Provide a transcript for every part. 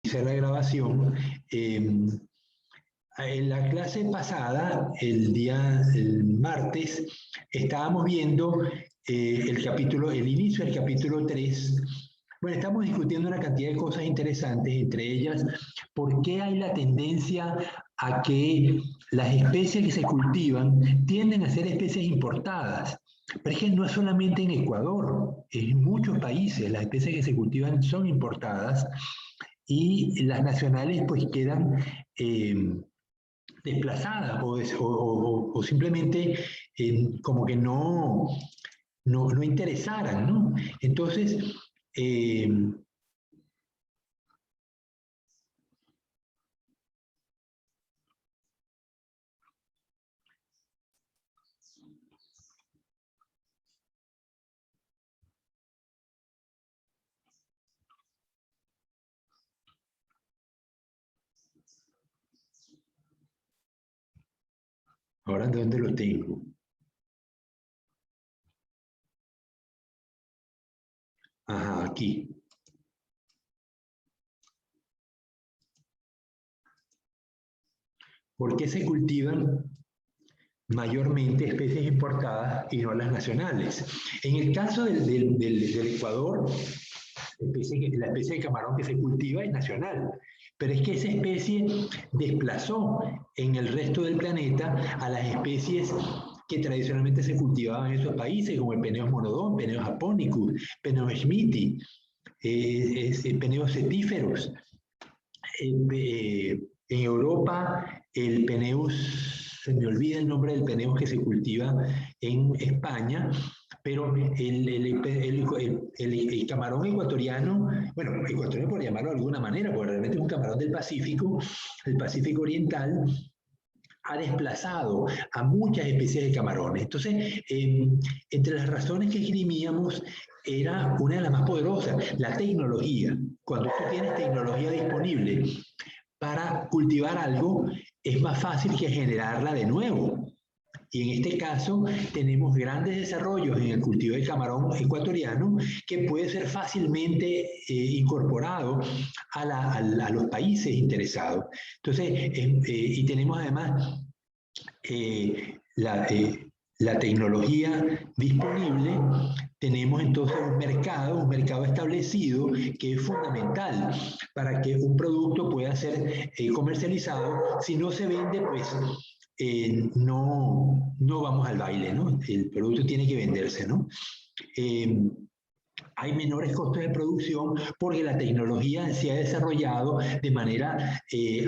hacer la grabación. En la clase pasada, el martes, estábamos viendo el inicio del capítulo 3. Bueno, estamos discutiendo una cantidad de cosas interesantes, entre ellas, ¿por qué hay la tendencia a que las especies que se cultivan tienden a ser especies importadas? Pero es que no es solamente en Ecuador, en muchos países las especies que se cultivan son importadas y las nacionales pues quedan desplazadas o simplemente como que no interesaran, ¿no? Entonces, ahora, ¿dónde lo tengo? Ajá, aquí. ¿Por qué se cultivan mayormente especies importadas y no las nacionales? En el caso del Ecuador, la especie de camarón que se cultiva es nacional, pero es que esa especie desplazó en el resto del planeta a las especies que tradicionalmente se cultivaban en esos países, como el Peneus monodon, Peneus japonicus, Peneus schmidti, Peneus setíferos. En Europa, el Peneus, se me olvida el nombre del Peneus que se cultiva en España, pero el camarón ecuatoriano, bueno, ecuatoriano por llamarlo de alguna manera, porque realmente es un camarón del Pacífico Oriental, ha desplazado a muchas especies de camarones. Entonces, entre las razones que esgrimíamos, era una de las más poderosas, la tecnología. Cuando tú tienes tecnología disponible para cultivar algo, es más fácil que generarla de nuevo. Y en este caso tenemos grandes desarrollos en el cultivo del camarón ecuatoriano que puede ser fácilmente incorporado a los países interesados. Entonces, y tenemos además la tecnología disponible, tenemos entonces un mercado establecido que es fundamental para que un producto pueda ser comercializado. Si no se vende, pues no vamos al baile, ¿no? El producto tiene que venderse, ¿no? Hay menores costos de producción porque la tecnología se ha desarrollado de manera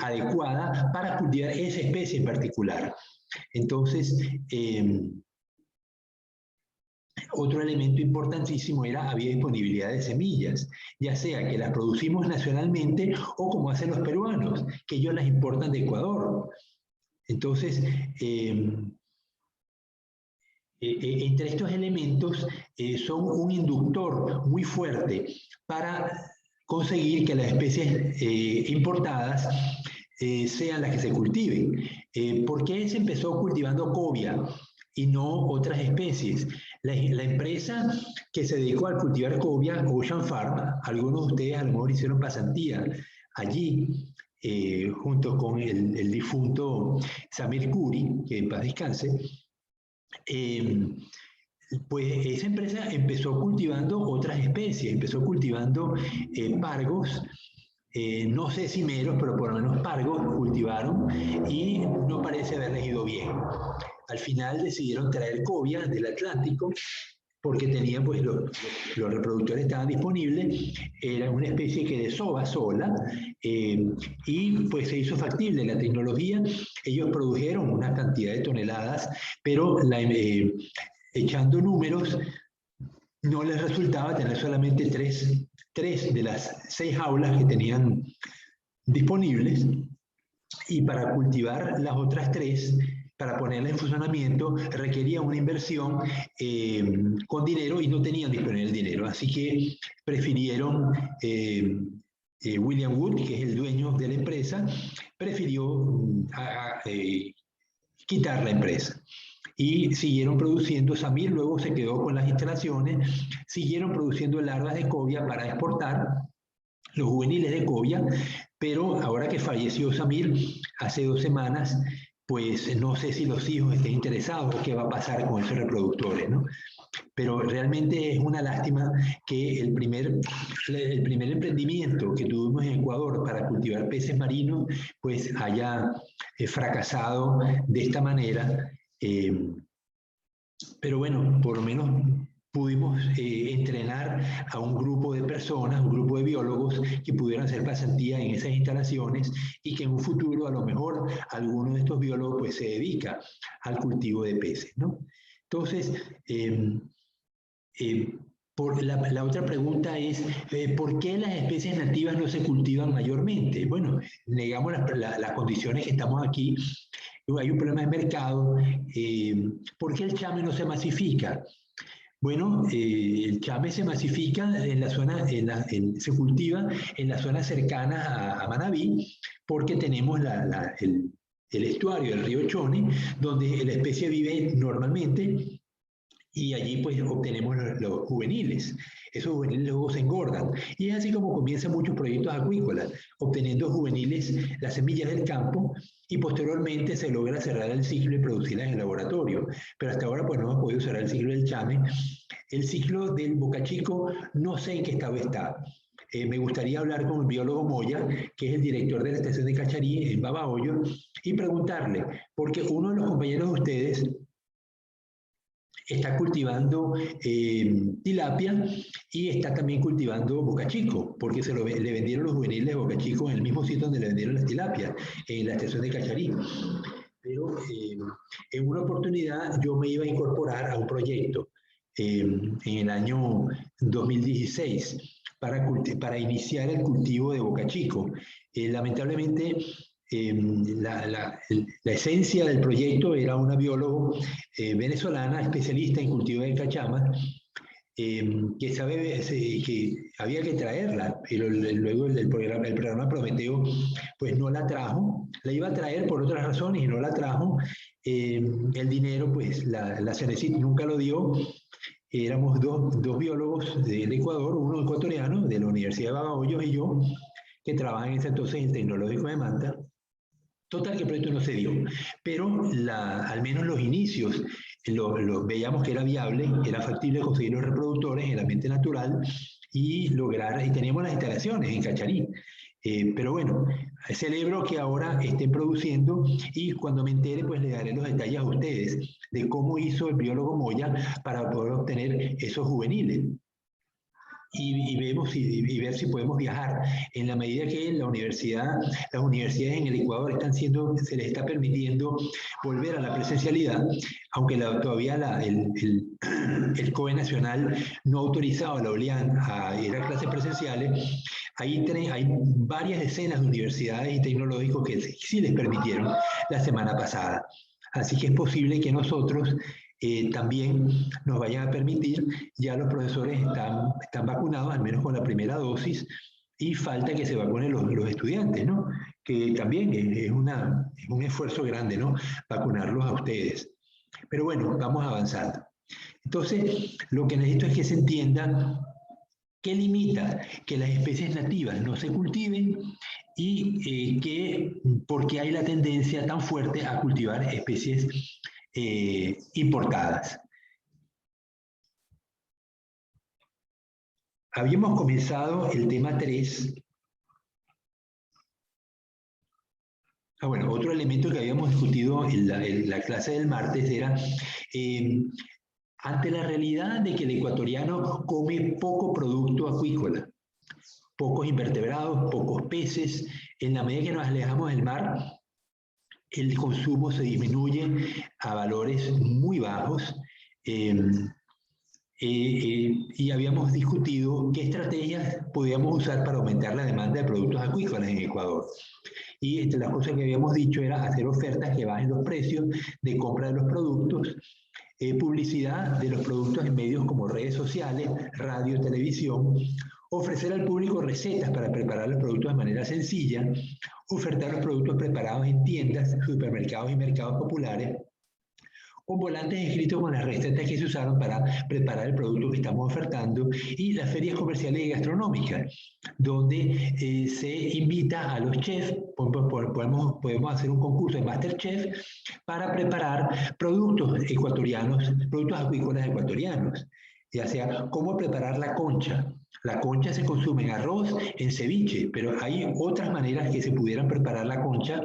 adecuada para cultivar esa especie en particular. Entonces, otro elemento importantísimo había disponibilidad de semillas, ya sea que las producimos nacionalmente o como hacen los peruanos, que ellos las importan de Ecuador. Entonces, entre estos elementos son un inductor muy fuerte para conseguir que las especies importadas sean las que se cultiven. ¿Por qué se empezó cultivando cobia y no otras especies? La empresa que se dedicó a cultivar cobia, Ocean Farm, algunos de ustedes a lo mejor hicieron pasantía allí, junto con el difunto Samir Kuri, que en paz descanse. Pues esa empresa empezó cultivando otras especies, empezó cultivando pargos, no sé si meros, pero por lo menos pargos cultivaron y no parece haberles ido bien. Al final decidieron traer cobia del Atlántico porque tenían, pues los reproductores estaban disponibles, era una especie que desova sola y pues se hizo factible la tecnología. Ellos produjeron una cantidad de toneladas, pero echando números no les resultaba tener solamente tres de las 6 jaulas que tenían disponibles, y para cultivar las otras 3, para ponerlas en funcionamiento, requería una inversión con dinero y no tenían disponible el dinero. Así que prefirieron, William Wood, que es el dueño de la empresa, prefirió quitar la empresa. Y siguieron produciendo. Samir luego se quedó con las instalaciones, siguieron produciendo larvas de cobia para exportar, los juveniles de cobia, pero ahora que falleció Samir hace 2 semanas, pues no sé si los hijos estén interesados o qué va a pasar con esos reproductores, ¿no? Pero realmente es una lástima que el primer emprendimiento que tuvimos en Ecuador para cultivar peces marinos, pues haya fracasado de esta manera. Pero bueno, por lo menos pudimos entrenar a un grupo de personas, un grupo de biólogos que pudieran hacer pasantía en esas instalaciones y que en un futuro a lo mejor alguno de estos biólogos pues se dedica al cultivo de peces, ¿no? Entonces, la otra pregunta es, ¿por qué las especies nativas no se cultivan mayormente? Bueno, negamos las condiciones que estamos aquí, hay un problema de mercado. ¿Por qué el chame no se masifica? Bueno, el chame se masifica en la zona, se cultiva en las zonas cercanas a Manabí, porque tenemos el estuario del río Chone, donde la especie vive normalmente, y allí pues obtenemos los juveniles. Esos juveniles luego se engordan. Y es así como comienzan muchos proyectos acuícolas, obteniendo juveniles, las semillas del campo, y posteriormente se logra cerrar el ciclo y producirlas en el laboratorio. Pero hasta ahora pues no hemos podido cerrar el ciclo del chame. El ciclo del bocachico no sé en qué estado está. Me gustaría hablar con el biólogo Moya, que es el director de la estación de Cacharí en Babahoyo, y preguntarle, porque uno de los compañeros de ustedes está cultivando tilapia y está también cultivando bocachico, porque le vendieron los juveniles de bocachico en el mismo sitio donde le vendieron las tilapias, en la estación de Cacharí. Pero en una oportunidad yo me iba a incorporar a un proyecto en el año 2016 para iniciar el cultivo de bocachico. Lamentablemente, la esencia del proyecto era una bióloga venezolana especialista en cultivo de cachamas, que sabe que había que traerla, pero luego el programa Prometeo pues no la trajo, la iba a traer por otras razones y no la trajo. El dinero pues la Cenecit nunca lo dio. Éramos dos biólogos del Ecuador, uno ecuatoriano de la Universidad de Babahoyo y yo, que trabajan en ese entonces en el Tecnológico de Manta. Total, que el proyecto no se dio, pero al menos los inicios veíamos que era viable, era factible conseguir los reproductores en el ambiente natural y teníamos las instalaciones en Cacharí. Pero bueno, celebro que ahora estén produciendo y cuando me entere pues le daré los detalles a ustedes de cómo hizo el biólogo Moya para poder obtener esos juveniles. Y ver si podemos viajar. En la medida que las universidades en el Ecuador se les está permitiendo volver a la presencialidad, aunque todavía el COE nacional no ha autorizado a la OLEAN a ir a clases presenciales. Hay varias decenas de universidades y tecnológicos que sí les permitieron la semana pasada. Así que es posible que nosotros también nos vayan a permitir. Ya los profesores están vacunados, al menos con la primera dosis, y falta que se vacunen los estudiantes, ¿no? Que también es un esfuerzo grande, ¿no? Vacunarlos a ustedes. Pero bueno, vamos avanzando. Entonces, lo que necesito es que se entienda qué limita que las especies nativas no se cultiven y por qué hay la tendencia tan fuerte a cultivar especies importadas. Habíamos comenzado el tema 3. Bueno, otro elemento que habíamos discutido en la clase del martes era, ante la realidad de que el ecuatoriano come poco producto acuícola, pocos invertebrados, pocos peces, en la medida que nos alejamos del mar, el consumo se disminuye a valores muy bajos. Y habíamos discutido qué estrategias podíamos usar para aumentar la demanda de productos acuícolas en Ecuador. Y entre las cosas que habíamos dicho era hacer ofertas que bajen los precios de compra de los productos, publicidad de los productos en medios como redes sociales, radio, televisión, ofrecer al público recetas para preparar los productos de manera sencilla, ofertar los productos preparados en tiendas, supermercados y mercados populares, con volantes escritos con las recetas que se usaron para preparar el producto que estamos ofertando, y las ferias comerciales y gastronómicas, donde se invita a los chefs, podemos hacer un concurso de Masterchef para preparar productos ecuatorianos, productos acuícolas ecuatorianos, ya sea cómo preparar la concha. La concha se consume en arroz, en ceviche, pero hay otras maneras que se pudieran preparar la concha,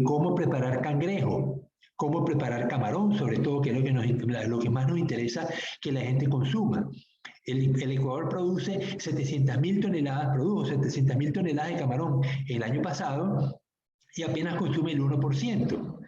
cómo preparar cangrejo, cómo preparar camarón, sobre todo, que es lo que más nos interesa que la gente consuma. El Ecuador produce 700.000 toneladas, produjo 700.000 toneladas de camarón el año pasado y apenas consume el 1%.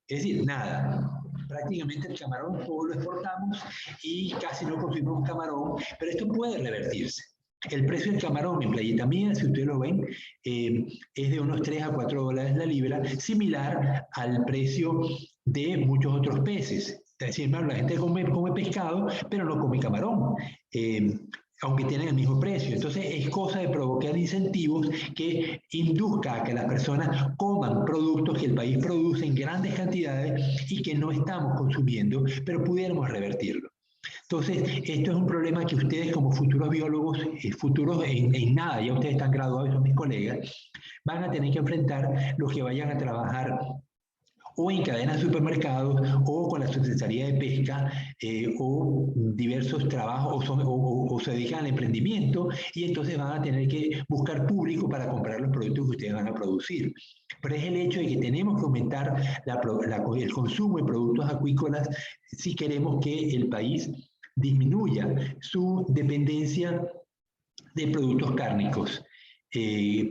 Es decir, nada. Prácticamente el camarón todo lo exportamos y casi no consumimos camarón, pero esto puede revertirse. El precio del camarón en Playita Mía, si ustedes lo ven, es de unos 3 a 4 dólares la libra, similar al precio de muchos otros peces. Es decir, la gente come pescado, pero no come camarón. Aunque tienen el mismo precio. Entonces es cosa de provocar incentivos que induzca a que las personas coman productos que el país produce en grandes cantidades y que no estamos consumiendo, pero pudiéramos revertirlo. Entonces, esto es un problema que ustedes como futuros biólogos, futuros en nada, ya ustedes están graduados, son mis colegas, van a tener que enfrentar los que vayan a trabajar o en cadenas de supermercados, o con la Secretaría de Pesca, o diversos trabajos, o se dedican al emprendimiento, y entonces van a tener que buscar público para comprar los productos que ustedes van a producir. Pero es el hecho de que tenemos que aumentar el consumo de productos acuícolas si queremos que el país disminuya su dependencia de productos cárnicos.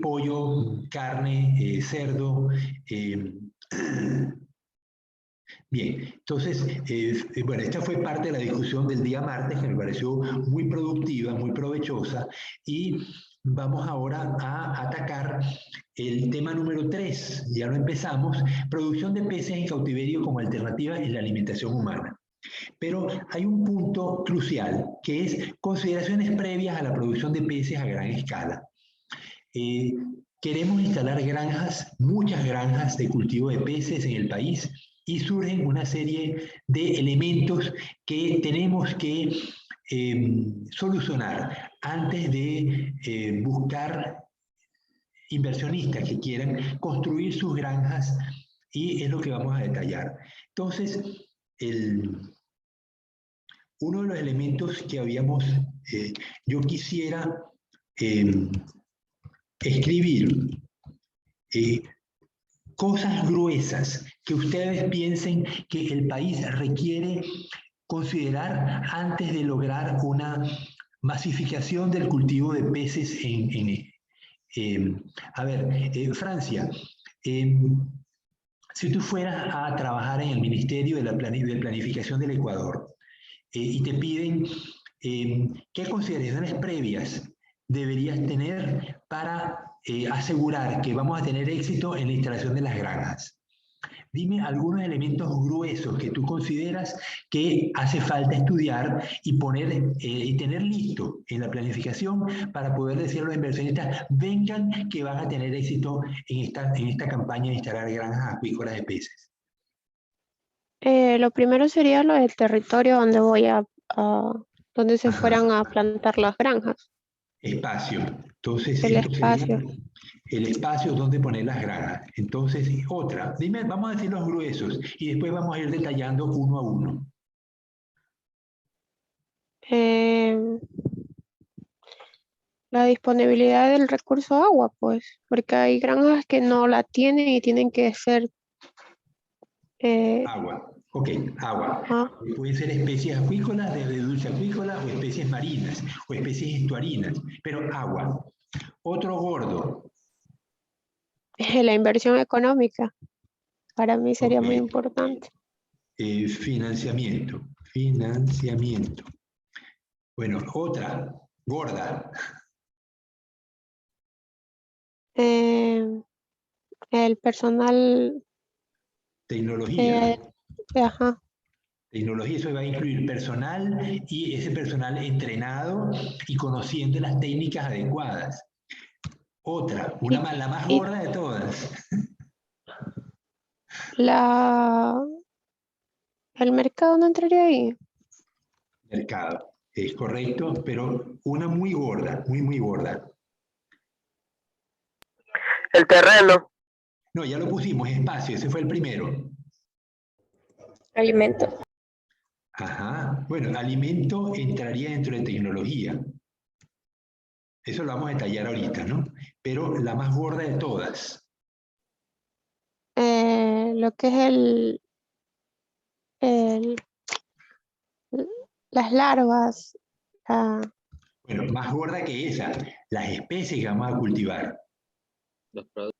Pollo, carne, cerdo, bien, entonces, bueno, esta fue parte de la discusión del día martes que me pareció muy productiva, muy provechosa, y vamos ahora a atacar el tema número 3, ya lo empezamos, producción de peces en cautiverio como alternativa en la alimentación humana. Pero hay un punto crucial, que es consideraciones previas a la producción de peces a gran escala. Queremos instalar granjas, muchas granjas de cultivo de peces en el país, y surgen una serie de elementos que tenemos que solucionar antes de buscar inversionistas que quieran construir sus granjas, y es lo que vamos a detallar. Entonces, uno de los elementos que yo quisiera escribir cosas gruesas que ustedes piensen que el país requiere considerar antes de lograr una masificación del cultivo de peces Francia, si tú fueras a trabajar en el Ministerio de Planificación del Ecuador y te piden qué consideraciones previas deberías tener para asegurar que vamos a tener éxito en la instalación de las granjas. Dime algunos elementos gruesos que tú consideras que hace falta estudiar y poner y tener listo en la planificación para poder decir a los inversionistas, vengan que van a tener éxito en esta campaña de instalar granjas acuícolas de peces. Lo primero sería lo del territorio donde donde se fueran a plantar las granjas. Espacio. Entonces, El esto sería espacio. el espacio donde poner las granjas. Entonces, otra. Dime, vamos a decir los gruesos y después vamos a ir detallando uno a uno. La disponibilidad del recurso agua, pues, porque hay granjas que no la tienen y tienen que ser... Agua. Ok, agua. Ajá. Pueden ser especies acuícolas, de dulce acuícola, o especies marinas, o especies estuarinas, pero agua. Otro gordo. La inversión económica, para mí sería Ok. muy importante. Financiamiento. Financiamiento. Bueno, otra, gorda. El personal... Tecnología. Ajá. Tecnología, eso va a incluir personal, y ese personal entrenado y conociendo las técnicas adecuadas. Otra, la más Y gorda de todas. la ¿El mercado no entraría ahí? Mercado. Es correcto, pero una muy gorda, muy, muy gorda. El terreno. No, ya lo pusimos, espacio, ese fue el primero. Alimento. Ajá. Bueno, alimento entraría dentro de tecnología. Eso lo vamos a detallar ahorita, ¿no? Pero la más gorda de todas. Lo que es el- las larvas. Bueno, más gorda que esa, las especies que vamos a cultivar. Los productos.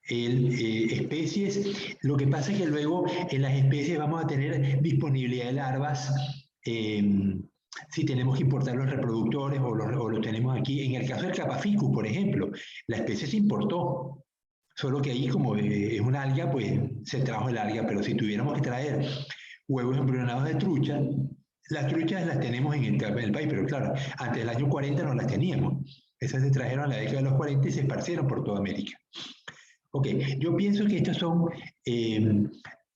Especies, lo que pasa es que luego en las especies vamos a tener disponibilidad de larvas, si tenemos que importar los reproductores o los tenemos aquí. En el caso del Capaficus, por ejemplo, la especie se importó, solo que ahí como es una alga, pues se trajo el alga, pero si tuviéramos que traer huevos embrionados de trucha, las truchas las tenemos en el país, pero claro, antes del año 40 no las teníamos. Esas se trajeron a la década de los 40 y se esparcieron por toda América. Ok, yo pienso que estas son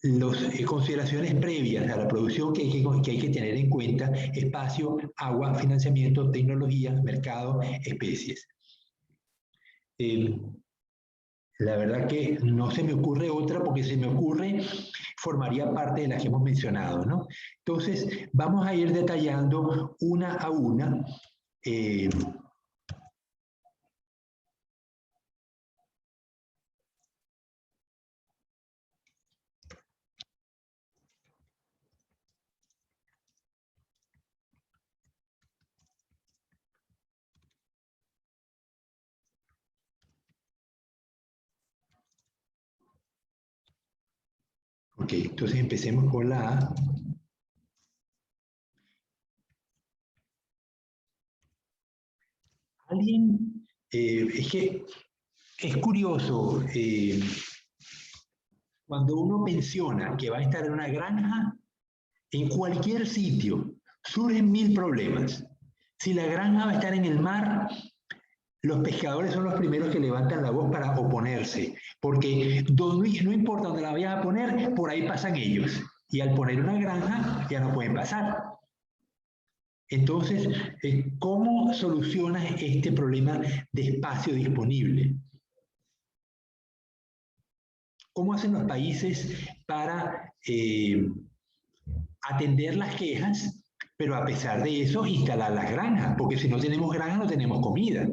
las consideraciones previas a la producción que hay que tener en cuenta: espacio, agua, financiamiento, tecnología, mercado, especies. La verdad que no se me ocurre otra, porque si me ocurre, formaría parte de las que hemos mencionado, ¿no? Entonces, vamos a ir detallando una a una. Ok, entonces empecemos con la A. Alguien, es que es curioso, cuando uno menciona que va a estar en una granja, en cualquier sitio, surgen mil problemas. Si la granja va a estar en el mar, los pescadores son los primeros que levantan la voz para oponerse, porque no importa dónde la vayas a poner, por ahí pasan ellos. Y al poner una granja, ya no pueden pasar. Entonces, ¿cómo solucionas este problema de espacio disponible? ¿Cómo hacen los países para atender las quejas, pero a pesar de eso instalar las granjas? Porque si no tenemos granjas no tenemos comida.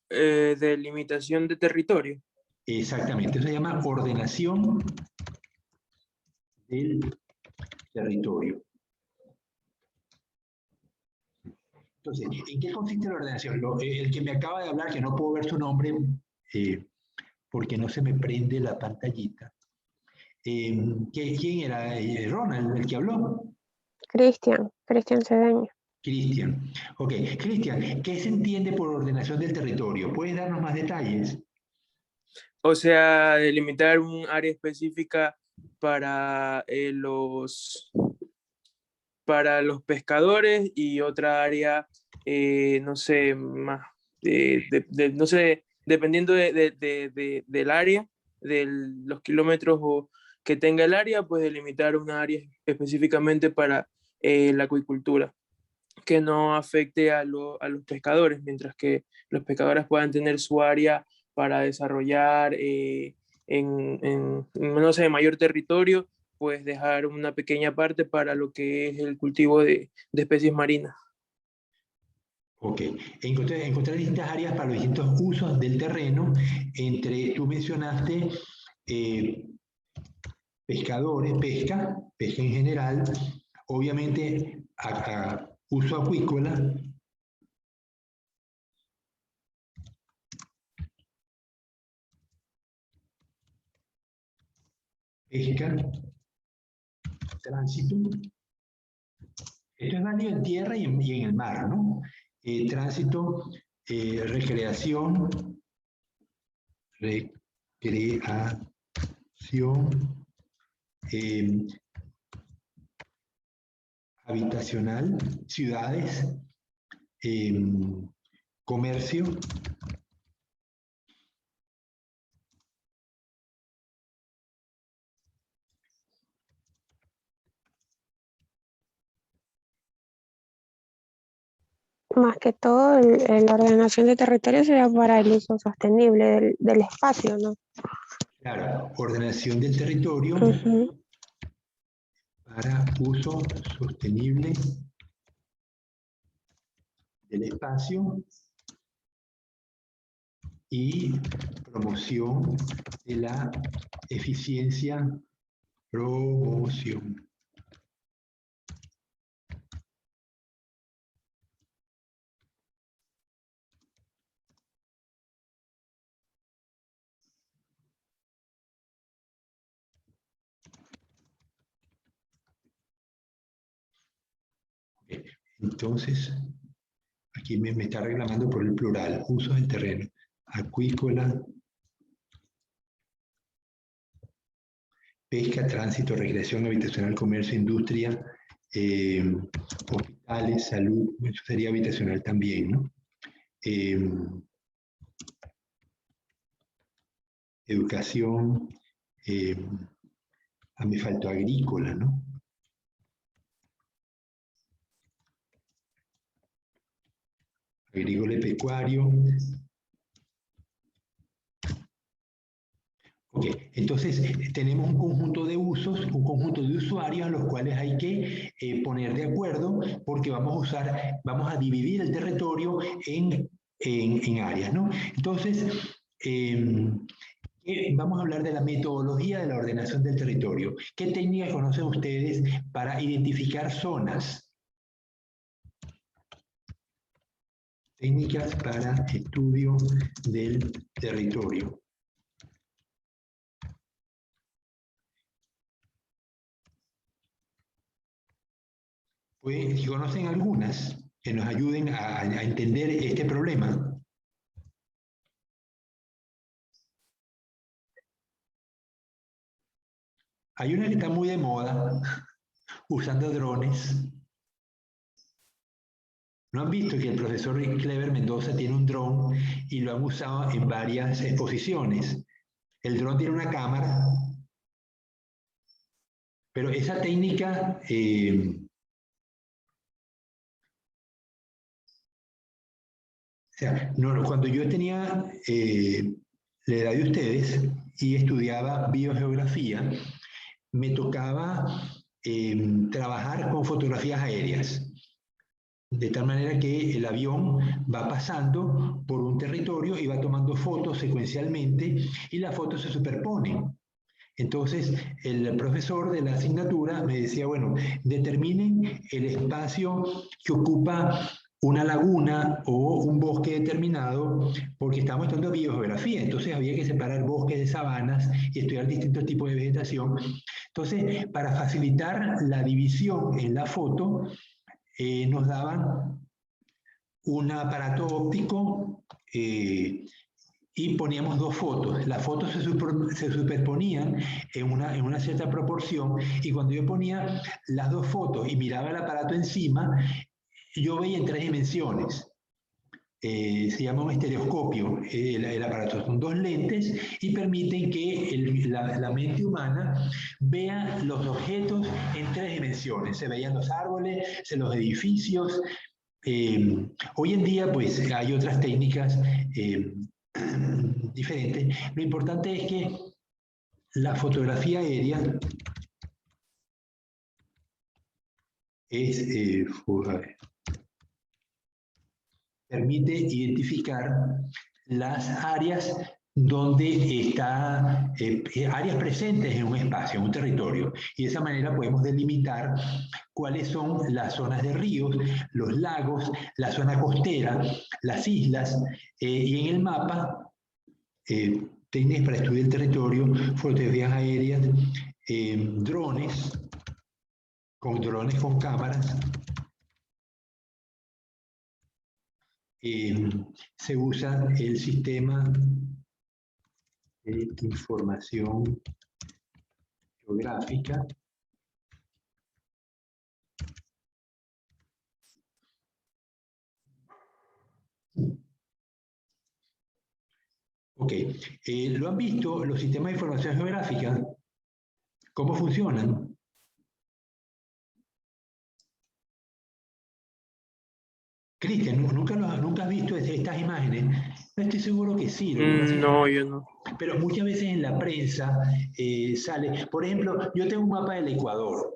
Delimitación de territorio. Exactamente, eso se llama ordenación del territorio. Entonces, ¿en qué consiste la ordenación? El que me acaba de hablar, que no puedo ver su nombre porque no se me prende la pantallita. ¿Quién era? Ronald, el que habló. Cristian Cedeño. Cristian. Ok, Cristian, ¿qué se entiende por ordenación del territorio? ¿Puedes darnos más detalles? O sea, delimitar un área específica para los pescadores y otra área, no sé, más, no sé, dependiendo del área, de los kilómetros que tenga el área, pues delimitar una área específicamente para la acuicultura, que no afecte a los pescadores, mientras que los pescadores puedan tener su área para desarrollar no sé, mayor territorio, pues dejar una pequeña parte para lo que es el cultivo de especies marinas. Ok, encontrar distintas áreas para los distintos usos del terreno. Tú mencionaste pescadores, pesca en general, obviamente uso acuícola, pesca, tránsito. Esto es válido en tierra y en el mar, ¿no? Tránsito, recreación, habitacional, ciudades, comercio, Más que todo, la ordenación de territorio sería para el uso sostenible del espacio, ¿no? Claro, ordenación del territorio Ujú. para uso sostenible del espacio y promoción de la eficiencia. Promoción. Entonces, aquí me está reclamando por el plural, uso del terreno, acuícola, pesca, tránsito, recreación, habitacional, comercio, industria, hospitales, salud, eso sería habitacional también, ¿no? Educación, me faltó agrícola, ¿no? Agrícola y pecuario. Ok, entonces tenemos un conjunto de usos, un conjunto de usuarios a los cuales hay que poner de acuerdo porque vamos a dividir el territorio en áreas, ¿no? Entonces, vamos a hablar de la metodología de la ordenación del territorio. ¿Qué técnicas conocen ustedes para identificar zonas? Técnicas para estudio del territorio. Pues, si conocen algunas que nos ayuden a entender este problema. Hay una que está muy de moda, usando drones. ¿No han visto que el profesor Clever Mendoza tiene un dron y lo han usado en varias exposiciones? El dron tiene una cámara, pero esa técnica o sea, no, cuando yo tenía la edad de ustedes y estudiaba biogeografía, me tocaba trabajar con fotografías aéreas. De tal manera que el avión va pasando por un territorio y va tomando fotos secuencialmente y las fotos se superponen. Entonces, el profesor de la asignatura me decía, bueno, determinen el espacio que ocupa una laguna o un bosque determinado, porque estamos estudiando biogeografía, entonces había que separar bosques de sabanas y estudiar distintos tipos de vegetación. Entonces, para facilitar la división en la foto, nos daban un aparato óptico y poníamos dos fotos. Las fotos se superponían en una cierta proporción y cuando yo ponía las dos fotos y miraba el aparato encima, yo veía en 3 dimensiones. Se llama un estereoscopio, el aparato. Son 2 lentes y permiten que la mente humana vea los objetos en 3 dimensiones. Se veían los árboles, los edificios. Hoy en día, pues, hay otras técnicas diferentes. Lo importante es que la fotografía aérea es, permite identificar las áreas donde está, áreas presentes en un espacio, en un territorio. Y de esa manera podemos delimitar cuáles son las zonas de ríos, los lagos, la zona costera, las islas, y en el mapa, técnicas para estudiar el territorio, fotografías aéreas, drones con cámaras. Se usa el sistema de información geográfica Ok, ¿lo han visto los sistemas de información geográfica? ¿Cómo funcionan? Cristian, ¿nunca has visto estas imágenes? No estoy seguro que sí. Lo que pasa es que, No, yo no. pero muchas veces en la prensa sale, por ejemplo, yo tengo un mapa del Ecuador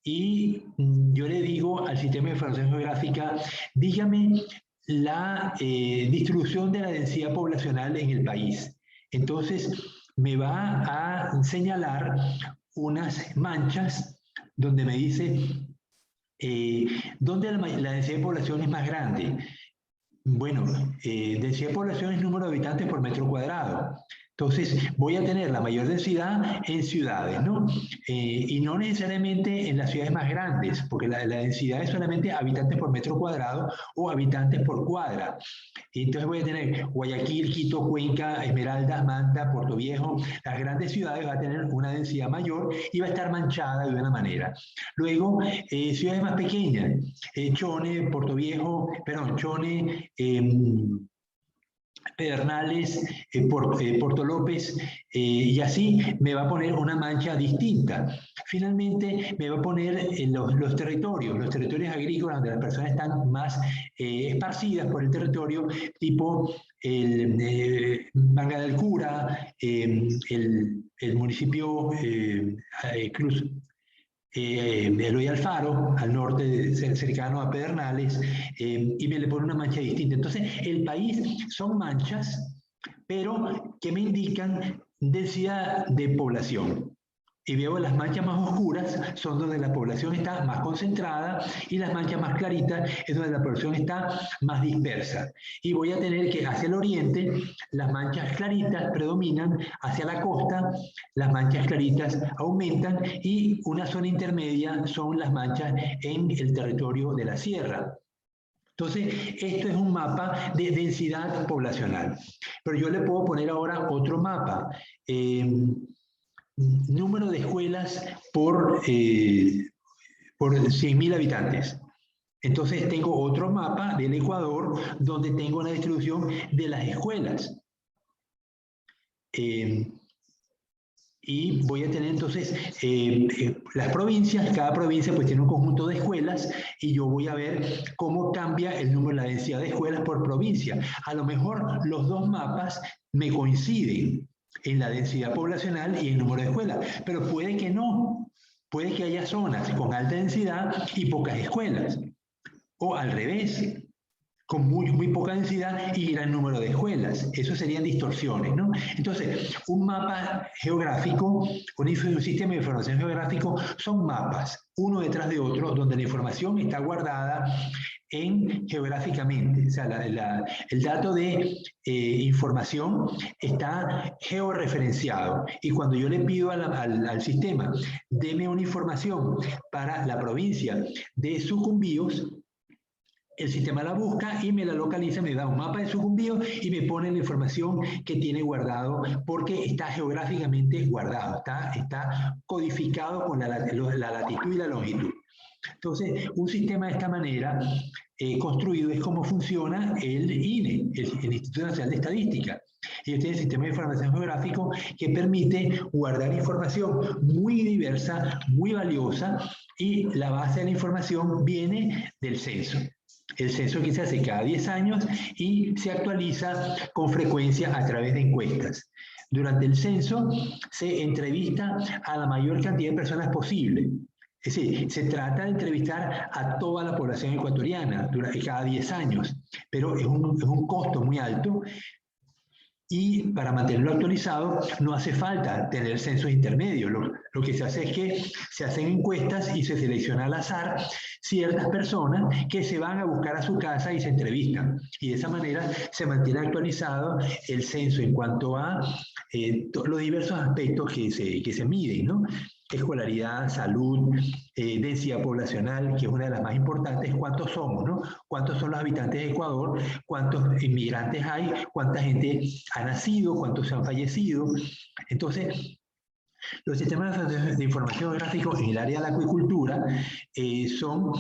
y yo le digo al sistema de información geográfica, dígame la distribución de la densidad poblacional en el país. Entonces, me va a señalar unas manchas donde me dice dónde la densidad de población es más grande. Bueno, densidad de población es número de habitantes por metro cuadrado. Entonces, voy a tener la mayor densidad en ciudades, ¿no? Y no necesariamente en las ciudades más grandes, porque la densidad es solamente habitantes por metro cuadrado o habitantes por cuadra. Entonces voy a tener Guayaquil, Quito, Cuenca, Esmeraldas, Manta, Puerto Viejo. Las grandes ciudades van a tener una densidad mayor y va a estar manchada de una manera. Luego, ciudades más pequeñas, Chone, Puerto Viejo, perdón, Chone, Pedernales, Puerto López, y así me va a poner una mancha distinta. Finalmente me va a poner los territorios agrícolas donde las personas están más esparcidas por el territorio, tipo Manga del Cura, el municipio Cruz. Eloy Alfaro, al norte, cercano a Pedernales, y me le pone una mancha distinta. Entonces, el país son manchas, pero que me indican densidad de población. Y veo las manchas más oscuras son donde la población está más concentrada y las manchas más claritas es donde la población está más dispersa. Y voy a tener que hacia el oriente las manchas claritas predominan, hacia la costa las manchas claritas aumentan y una zona intermedia son las manchas en el territorio de la sierra. Entonces, esto es un mapa de densidad poblacional. Pero yo le puedo poner ahora otro mapa. Número de escuelas por 100.000 habitantes. Entonces tengo otro mapa del Ecuador donde tengo la distribución de las escuelas. Y voy a tener entonces las provincias, cada provincia pues tiene un conjunto de escuelas y yo voy a ver cómo cambia el número, la densidad de escuelas por provincia. A lo mejor los dos mapas me coinciden en la densidad poblacional y el número de escuelas, pero puede que no, puede que haya zonas con alta densidad y pocas escuelas, o al revés, con muy poca densidad y gran número de escuelas. Eso serían distorsiones, ¿no? Entonces, un mapa geográfico, un sistema de información geográfico, son mapas, uno detrás de otro, donde la información está guardada geográficamente. O sea, el dato de información está georreferenciado. Y cuando yo le pido al sistema, deme una información para la provincia de Sucumbíos, el sistema la busca y me la localiza, me da un mapa de Sucumbíos y me pone la información que tiene guardado porque está geográficamente guardado, está codificado con la latitud y la longitud. Entonces, un sistema de esta manera construido es como funciona el INE, el Instituto Nacional de Estadística. Ellos tienen el sistema de información geográfico que permite guardar información muy diversa, muy valiosa, y la base de la información viene del censo. El censo que se hace cada 10 años y se actualiza con frecuencia a través de encuestas. Durante el censo se entrevista a la mayor cantidad de personas posible. Es decir, se trata de entrevistar a toda la población ecuatoriana cada 10 años, pero es un costo muy alto. Y para mantenerlo actualizado no hace falta tener censos intermedios. Lo que se hace es que se hacen encuestas y se selecciona al azar ciertas personas que se van a buscar a su casa y se entrevistan. Y de esa manera se mantiene actualizado el censo en cuanto a los diversos aspectos que se miden, ¿no? Escolaridad, salud, densidad poblacional, que es una de las más importantes, cuántos somos, ¿no? Cuántos son los habitantes de Ecuador, cuántos inmigrantes hay, cuánta gente ha nacido, cuántos se han fallecido. Entonces, los sistemas de información geográfica en el área de la acuicultura son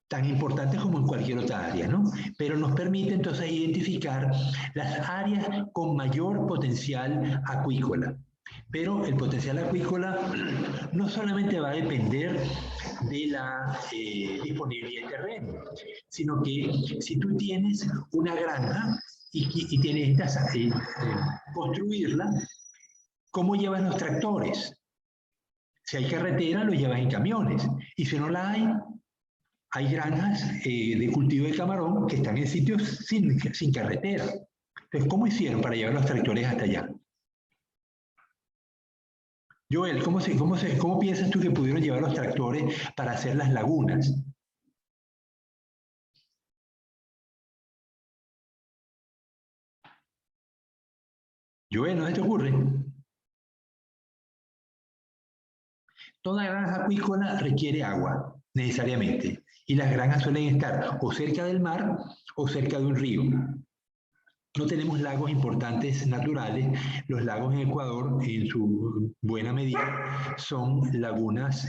tan importantes como en cualquier otra área, ¿no? Pero nos permite entonces identificar las áreas con mayor potencial acuícola. Pero el potencial acuícola no solamente va a depender de la disponibilidad de terreno, sino que si tú tienes una granja y necesitas construirla, ¿cómo llevas los tractores? Si hay carretera, los llevas en camiones. Y si no la hay granjas de cultivo de camarón que están en sitios sin carretera. Entonces, ¿cómo hicieron para llevar los tractores hasta allá? Joel, ¿cómo piensas tú que pudieron llevar los tractores para hacer las lagunas? Joel, ¿no se te ocurre? Toda granja acuícola requiere agua, necesariamente. Y las granjas suelen estar o cerca del mar o cerca de un río. No tenemos lagos importantes naturales. Los lagos en Ecuador, en su buena medida, son lagunas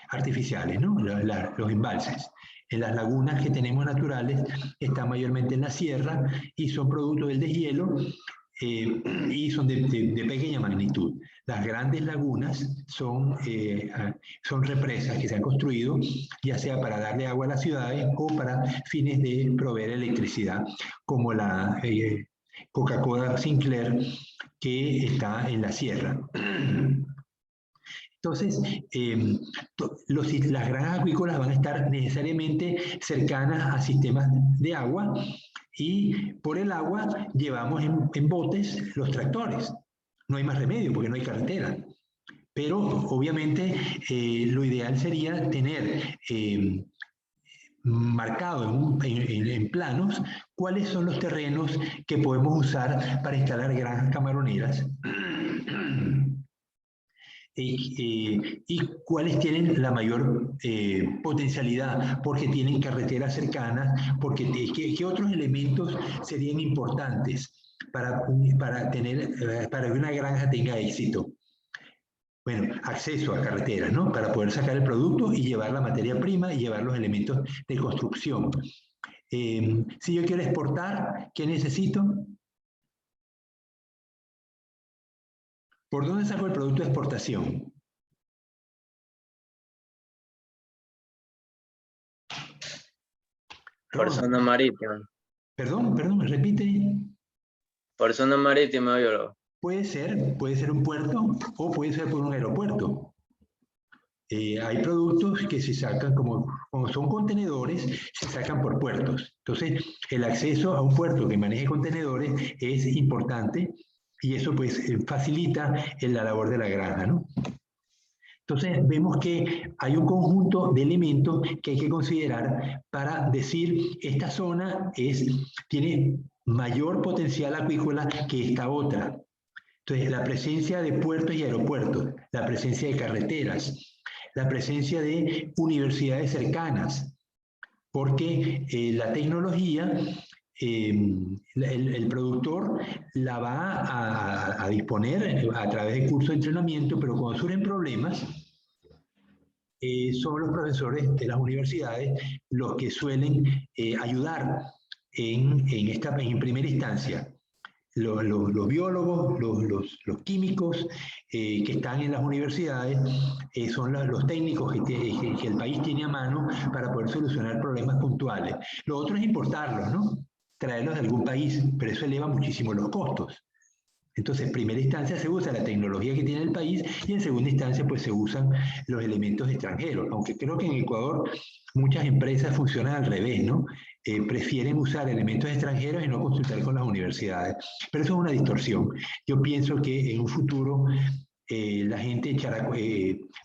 artificiales, ¿no? Los embalses. En las lagunas que tenemos naturales están mayormente en la sierra y son producto del deshielo y son de pequeña magnitud. Las grandes lagunas son represas que se han construido, ya sea para darle agua a las ciudades o para fines de proveer electricidad, como la Coca-Cola Sinclair, que está en la sierra. Entonces, las granjas acuícolas van a estar necesariamente cercanas a sistemas de agua y por el agua llevamos en botes los tractores. No hay más remedio porque no hay carretera. Pero obviamente lo ideal sería tener marcado en planos cuáles son los terrenos que podemos usar para instalar granjas camaroneras y cuáles tienen la mayor potencialidad, porque tienen carreteras cercanas, porque ¿qué otros elementos serían importantes para que una granja tenga éxito? Bueno, acceso a carreteras, ¿no? Para poder sacar el producto y llevar la materia prima y llevar los elementos de construcción. Si yo quiero exportar, ¿qué necesito? ¿Por dónde saco el producto de exportación? Por zona marítima. Perdón, repite. Por zona marítima, biólogo. Puede ser un puerto o puede ser por un aeropuerto. Hay productos que se sacan como son contenedores, se sacan por puertos. Entonces, el acceso a un puerto que maneje contenedores es importante y eso pues facilita la labor de la granja, ¿no? Entonces, vemos que hay un conjunto de elementos que hay que considerar para decir esta zona tiene mayor potencial acuícola que esta otra. Entonces, la presencia de puertos y aeropuertos, la presencia de carreteras, la presencia de universidades cercanas, porque la tecnología, el productor la va a disponer a través de cursos de entrenamiento, pero cuando surgen problemas, son los profesores de las universidades los que suelen ayudar en primera instancia. Los biólogos, los químicos que están en las universidades son los técnicos que el país tiene a mano para poder solucionar problemas puntuales. Lo otro es importarlos, ¿no? Traerlos de algún país, pero eso eleva muchísimo los costos. Entonces, en primera instancia se usa la tecnología que tiene el país y en segunda instancia pues se usan los elementos extranjeros, aunque creo que en Ecuador muchas empresas funcionan al revés, ¿no? Prefieren usar elementos extranjeros y no consultar con las universidades. Pero eso es una distorsión. Yo pienso que en un futuro la gente echará...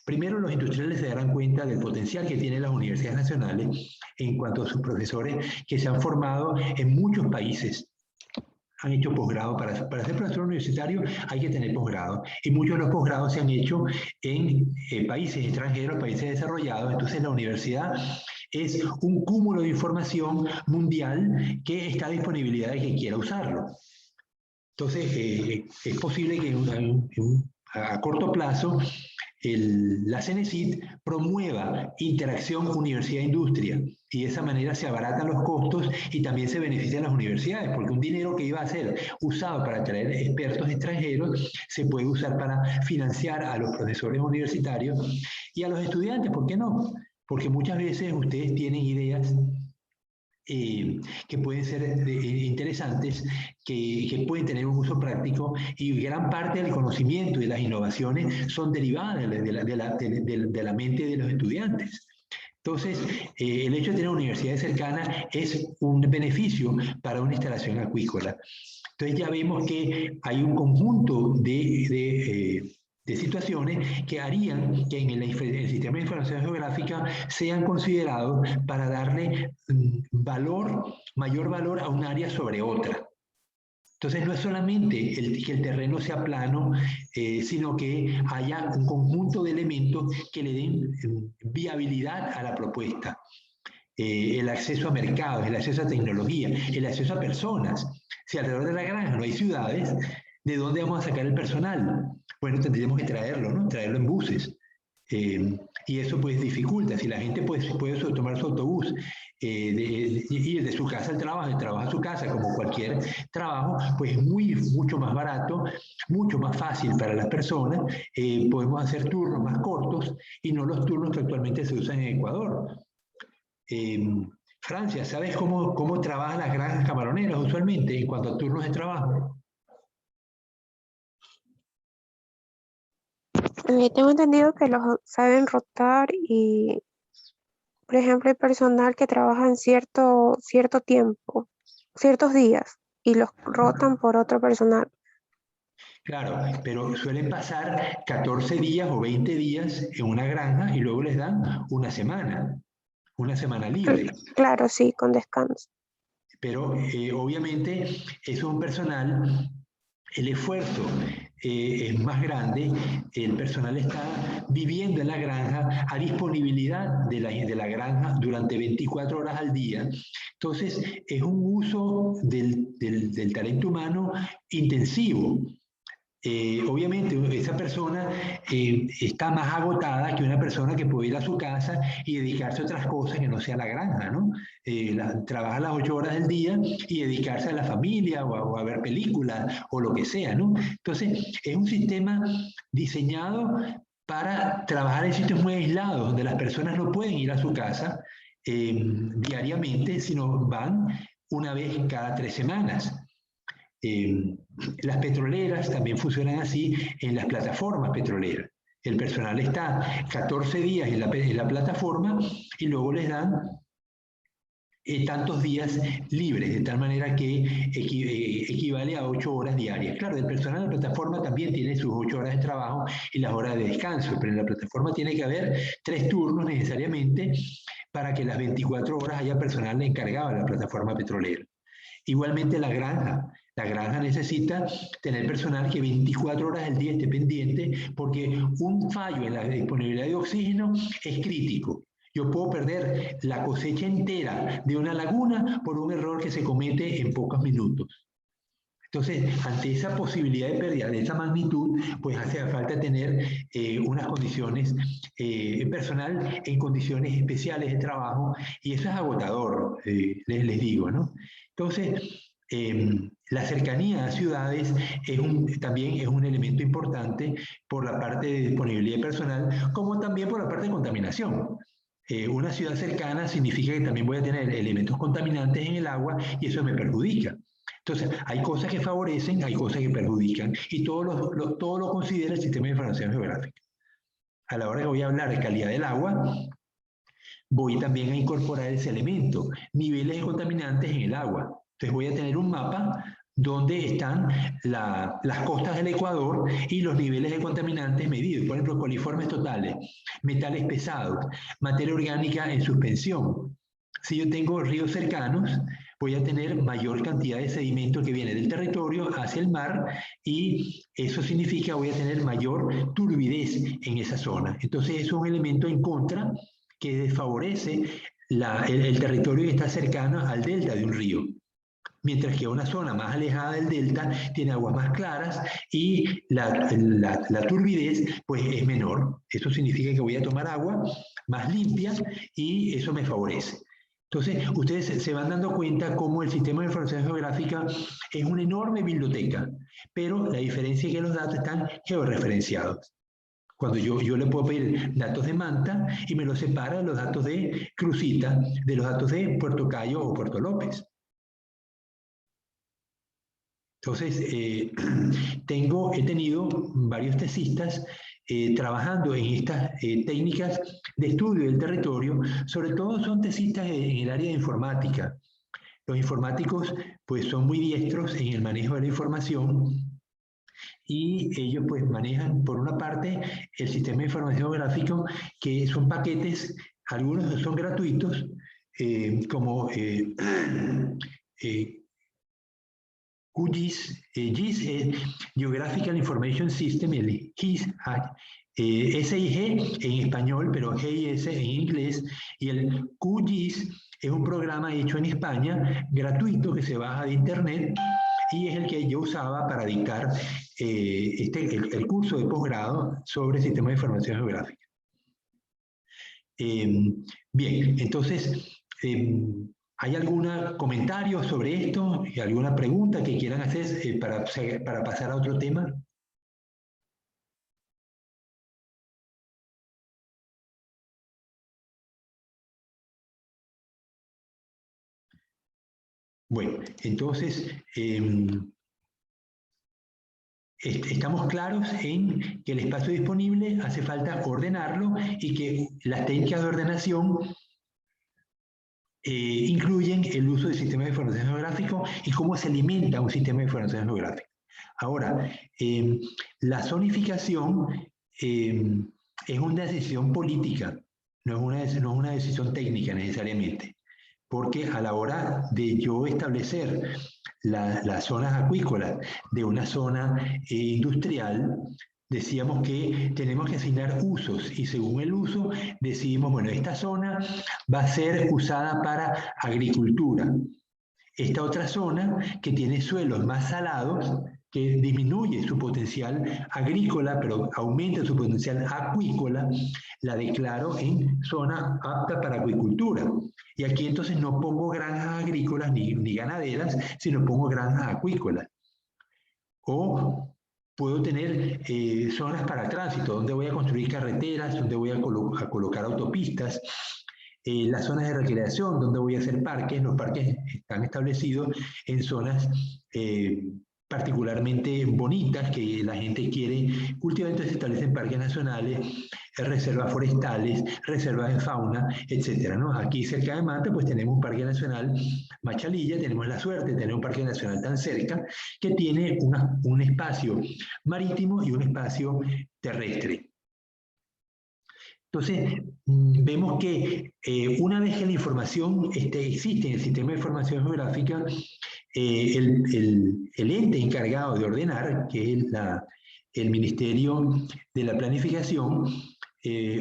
primero los industriales se darán cuenta del potencial que tienen las universidades nacionales en cuanto a sus profesores que se han formado en muchos países. Han hecho posgrado. Para ser profesor universitario hay que tener posgrado. Y muchos de los posgrados se han hecho en países extranjeros, países desarrollados. Entonces la universidad es un cúmulo de información mundial que está a disponibilidad de quien quiera usarlo. Entonces es posible que en un a corto plazo, la CENESID promueva interacción universidad-industria y de esa manera se abaratan los costos y también se benefician las universidades, porque un dinero que iba a ser usado para traer expertos extranjeros se puede usar para financiar a los profesores universitarios y a los estudiantes, ¿por qué no? Porque muchas veces ustedes tienen ideas que pueden ser interesantes, que pueden tener un uso práctico y gran parte del conocimiento y de las innovaciones son derivadas de la mente de los estudiantes. Entonces, el hecho de tener universidades cercanas es un beneficio para una instalación acuícola. Entonces ya vemos que hay un conjunto de situaciones que harían que en el sistema de información geográfica sean considerados para darle mayor valor a un área sobre otra. Entonces no es solamente que el terreno sea plano, sino que haya un conjunto de elementos que le den viabilidad a la propuesta. El acceso a mercados, el acceso a tecnología, el acceso a personas. Si alrededor de la granja no hay ciudades, ¿de dónde vamos a sacar el personal? Bueno, tendríamos que traerlo, ¿no? Traerlo en buses. Y eso pues dificulta. Si la gente pues, puede tomar su autobús, ir de su casa al trabajo, del trabajo a su casa, como cualquier trabajo, pues es mucho más barato, mucho más fácil para las personas. Podemos hacer turnos más cortos y no los turnos que actualmente se usan en Ecuador. Francia, ¿sabes cómo trabajan las granjas camaroneras usualmente en cuanto a turnos de trabajo? Tengo entendido que los saben rotar y, por ejemplo, hay personal que trabaja en cierto tiempo, ciertos días, y los rotan por otro personal. Claro, pero suelen pasar 14 días o 20 días en una granja y luego les dan una semana libre. Claro, sí, con descanso. Pero obviamente es un personal, el esfuerzo es más grande, el personal está viviendo en la granja a disponibilidad de la granja durante 24 horas al día. Entonces es un uso del talento humano intensivo. Obviamente esa persona está más agotada que una persona que puede ir a su casa y dedicarse a otras cosas que no sea la granja, ¿no? Trabaja las 8 horas del día y dedicarse a la familia o a ver películas o lo que sea, ¿no? Entonces es un sistema diseñado para trabajar en sitios muy aislados, donde las personas no pueden ir a su casa diariamente, sino van una vez cada 3 semanas. Las petroleras también funcionan así en las plataformas petroleras. El personal está 14 días en la plataforma y luego les dan tantos días libres, de tal manera que equivale a 8 horas diarias. Claro, el personal de la plataforma también tiene sus 8 horas de trabajo y las horas de descanso, pero en la plataforma tiene que haber 3 turnos necesariamente para que las 24 horas haya personal encargado de la plataforma petrolera. Igualmente la granja necesita tener personal que 24 horas al día esté pendiente porque un fallo en la disponibilidad de oxígeno es crítico. Yo puedo perder la cosecha entera de una laguna por un error que se comete en pocos minutos. Entonces, ante esa posibilidad de pérdida de esa magnitud, pues hace falta tener unas condiciones personal en condiciones especiales de trabajo y eso es agotador, les digo, ¿no? Entonces, la cercanía a ciudades también es un elemento importante por la parte de disponibilidad de personal, como también por la parte de contaminación. Una ciudad cercana significa que también voy a tener elementos contaminantes en el agua y eso me perjudica. Entonces, hay cosas que favorecen, hay cosas que perjudican y todo lo considera el sistema de información geográfica. A la hora que voy a hablar de calidad del agua, voy también a incorporar ese elemento, niveles de contaminantes en el agua. Entonces voy a tener un mapa donde están las costas del Ecuador y los niveles de contaminantes medidos. Por ejemplo, coliformes totales, metales pesados, materia orgánica en suspensión. Si yo tengo ríos cercanos, voy a tener mayor cantidad de sedimento que viene del territorio hacia el mar y eso significa que voy a tener mayor turbidez en esa zona. Entonces eso es un elemento en contra que desfavorece el territorio que está cercano al delta de un río. mientras que una zona más alejada del delta tiene aguas más claras y la turbidez pues es menor. Eso significa que voy a tomar agua más limpia y eso me favorece. Entonces, ustedes se van dando cuenta cómo el sistema de información geográfica es una enorme biblioteca, pero la diferencia es que los datos están georreferenciados. Cuando yo le puedo pedir datos de Manta y me los separa de los datos de Crucita, de los datos de Puerto Cayo o Puerto López. Entonces, he tenido varios tesistas trabajando en estas técnicas de estudio del territorio, sobre todo son tesistas en el área de informática. Los informáticos pues son muy diestros en el manejo de la información y ellos pues manejan por una parte el sistema de información geográfico, que son paquetes, algunos son gratuitos, como QGIS, GIS es Geographical Information System, el GIS, SIG en español, pero GIS en inglés, y el QGIS es un programa hecho en España, gratuito, que se baja de internet, y es el que yo usaba para dictar el curso de posgrado sobre Sistema de Información Geográfica. Bien, entonces, ¿hay algún comentario sobre esto? ¿Alguna pregunta que quieran hacer para pasar a otro tema? Bueno, entonces, estamos claros en que el espacio disponible hace falta ordenarlo y que las técnicas de ordenación incluyen el uso del sistema de información geográfico y cómo se alimenta un sistema de información geográfica. Ahora, la zonificación es una decisión política, no es una decisión técnica necesariamente, porque a la hora de yo establecer las zonas acuícolas de una zona industrial, decíamos que tenemos que asignar usos y según el uso decidimos, bueno, esta zona va a ser usada para agricultura. Esta otra zona que tiene suelos más salados, que disminuye su potencial agrícola, pero aumenta su potencial acuícola, la declaro en zona apta para acuicultura. Y aquí entonces no pongo granjas agrícolas ni ganaderas, sino pongo granjas acuícolas. O puedo tener zonas para tránsito, donde voy a construir carreteras, donde voy a colocar autopistas, las zonas de recreación, donde voy a hacer parques. Los parques están establecidos en zonas particularmente bonitas que la gente quiere cultivar, entonces se establecen parques nacionales, reservas forestales, reservas de fauna, etc., ¿no? Aquí cerca de Manta pues tenemos un parque nacional Machalilla, tenemos la suerte de tener un parque nacional tan cerca que tiene un espacio marítimo y un espacio terrestre. Entonces, vemos que una vez que la información existe en el sistema de información geográfica, el ente encargado de ordenar, que es el Ministerio de la Planificación,